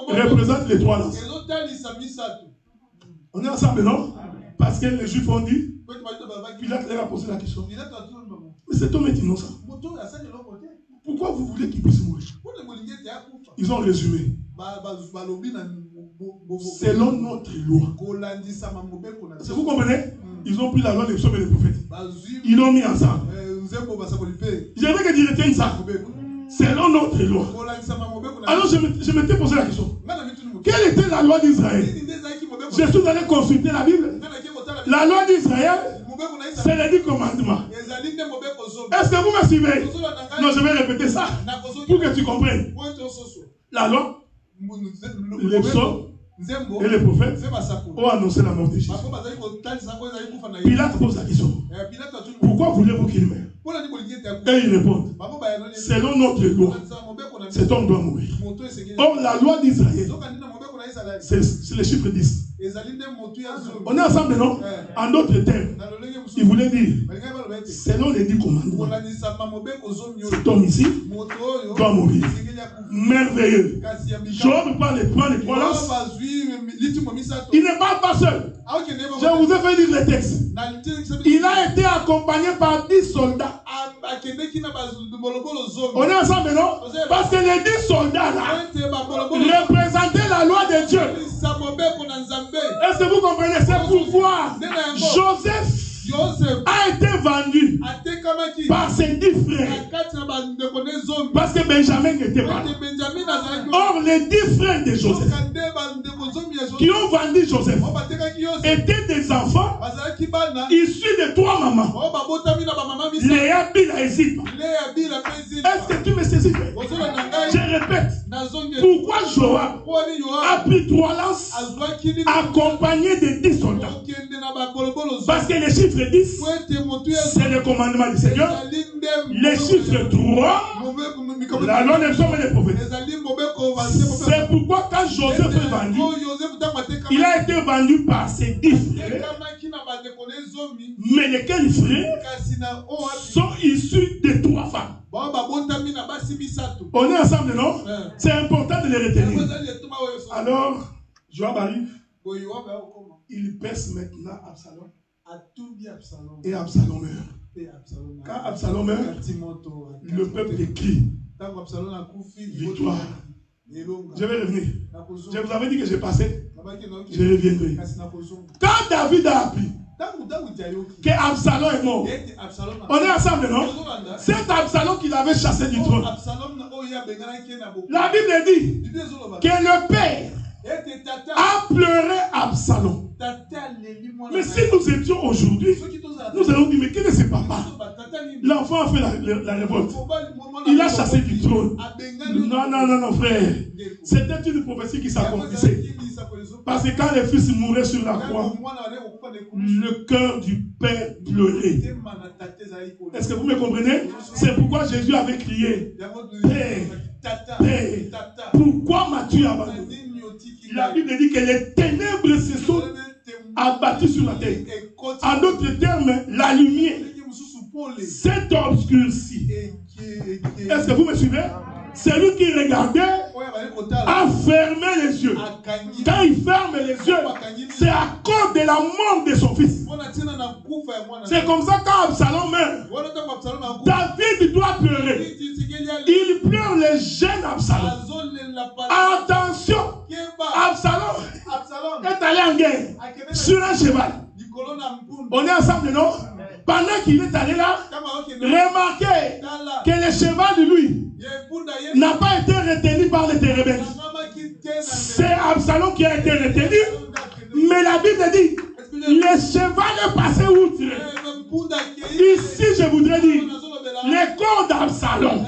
représente les 3 lances. On est ensemble, non? Parce que les Juifs ont dit, Pilate leur a posé la question. Mais cet homme est innocent. Pourquoi vous voulez qu'il puisse mourir? Ils ont résumé. Selon notre loi. Vous comprenez? Ils ont pris la loi des psaumes et des prophètes. Ils l'ont mis ensemble. J'aimerais que tu retiennes ça. Selon notre loi. Alors je m'étais posé la question. Quelle était la loi d'Israël? Je suis allé consulter la Bible. La loi d'Israël, c'est les 10 commandements. Est-ce que vous me suivez? Non, je vais répéter ça pour que tu comprennes. La loi, les psaumes et les prophètes ont annoncé la mort de Jésus. Pilate pose la question. Pourquoi voulez-vous qu'il meure? Et ils répondent, selon notre loi, cet homme doit mourir. Or, la loi d'Israël, c'est le chiffre 10. On est ensemble, non? En d'autres termes, il voulait dire, selon les 10 commandements, cet homme ici doit mourir. Merveilleux. Job prend les 3 lances. Il n'est pas seul. Je vous ai fait lire le texte. Il a été accompagné par 10 soldats. On est ensemble, non? Parce que les 10 soldats là représentaient la loi de Dieu. Est-ce que vous comprenez? C'est pourquoi Joseph a été vendu par ses 10 frères. Parce que Benjamin n'était pas là. Or, les 10 frères de Joseph qui ont vendu Joseph étaient des enfants issus de 3 mamans. Léa, Bila et Zilpa. Est-ce que tu me saisis? Je répète. Pourquoi Joab a pris 3 lances accompagné de 10 soldats? Parce que les chiffres 10, c'est le commandement du Seigneur. Les chiffres 3, la loi des psaumes et des prophètes. C'est pourquoi quand Joseph est vendu, il a été vendu par ses 10 frères. Mais lesquels frères sont issus de 3 femmes. On est ensemble, non? C'est important de les retenir. Alors, Joab arrive. Il pèse maintenant Absalom. Et Absalom meurt. Quand Absalom meurt, le peuple crie victoire. Je vais revenir. Je vous avais dit que j'ai passé. Je reviendrai. Quand David a appris que Absalom est mort, on est ensemble, non? C'est Absalom qui l'avait chassé du trône. La Bible dit que le père a pleuré Absalom. Mais si nous étions aujourd'hui, nous allons dire, mais quel est ce papa? L'enfant a fait la révolte. Il a chassé du trône. Non, frère. C'était une prophétie qui s'accomplissait. Parce que quand les fils mouraient sur la croix, le cœur du père pleurait. Est-ce que vous me comprenez? C'est pourquoi Jésus avait crié, Père, pourquoi m'as-tu abandonné? La Bible dit que les ténèbres se sont abattues sur la terre. En d'autres termes, la lumière s'est obscurci. Est-ce que vous me suivez? Celui qui regardait a fermé les yeux. Quand il ferme les yeux, c'est à cause de la mort de son fils. C'est comme ça quand Absalom meurt, David doit pleurer. Il pleure le jeune Absalom. Attention, Absalom est allé en guerre sur un cheval. On est ensemble, non? Pendant qu'il est allé là, remarquez que le cheval de lui n'a pas été retenu par les rebelles. C'est Absalom qui a été retenu. Mais la Bible dit, le cheval est passé outre. Ici, je voudrais dire, le corps d'Absalom,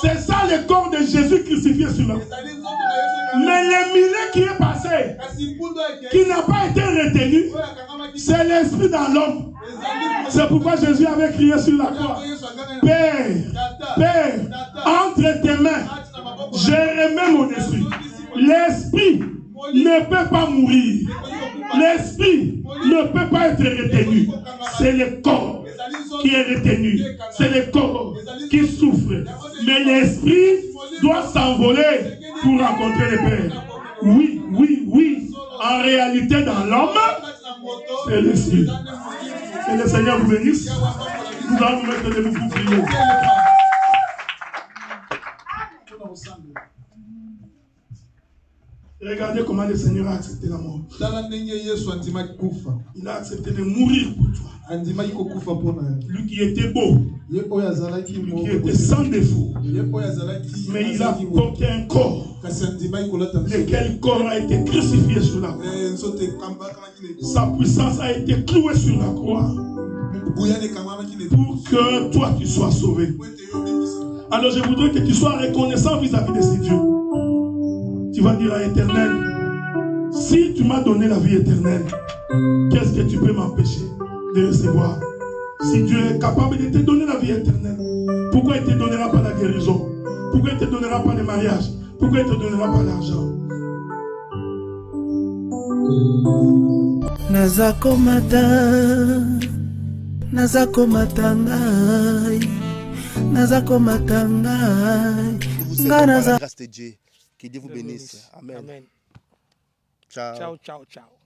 c'est ça le corps de Jésus crucifié sur la croix. Mais le milieu qui est passé, qui n'a pas été retenu, c'est l'esprit dans l'homme. C'est pourquoi Jésus avait crié sur la croix, Père, Père, entre tes mains, je remets mon esprit. L'esprit ne peut pas mourir. L'esprit ne peut pas être retenu. C'est le corps qui est retenu. C'est le corps qui souffre. Mais l'esprit doit s'envoler pour rencontrer le Père. Oui, oui, oui. En réalité, dans l'homme, c'est l'esprit. Que le Seigneur vous bénisse. Nous allons nous mettre debout pour prier. Regardez comment le Seigneur a accepté la mort. Il a accepté de mourir pour toi. Lui qui était beau, lui qui était sans défaut, mais il a porté un corps, lequel corps a été crucifié sur la croix. Sa puissance a été clouée sur la croix pour que toi tu sois sauvé. Alors je voudrais que tu sois reconnaissant vis-à-vis de ces dieux. Tu vas dire à l'Éternel, si tu m'as donné la vie éternelle, qu'est-ce que tu peux m'empêcher de recevoir? Si Dieu est capable de te donner la vie éternelle, pourquoi il ne te donnera pas la guérison? Pourquoi il ne te donnera pas le mariage? Pourquoi il ne te donnera pas l'argent? Que Dieu vous bénisse. Amen. Amen. Ciao, ciao, ciao.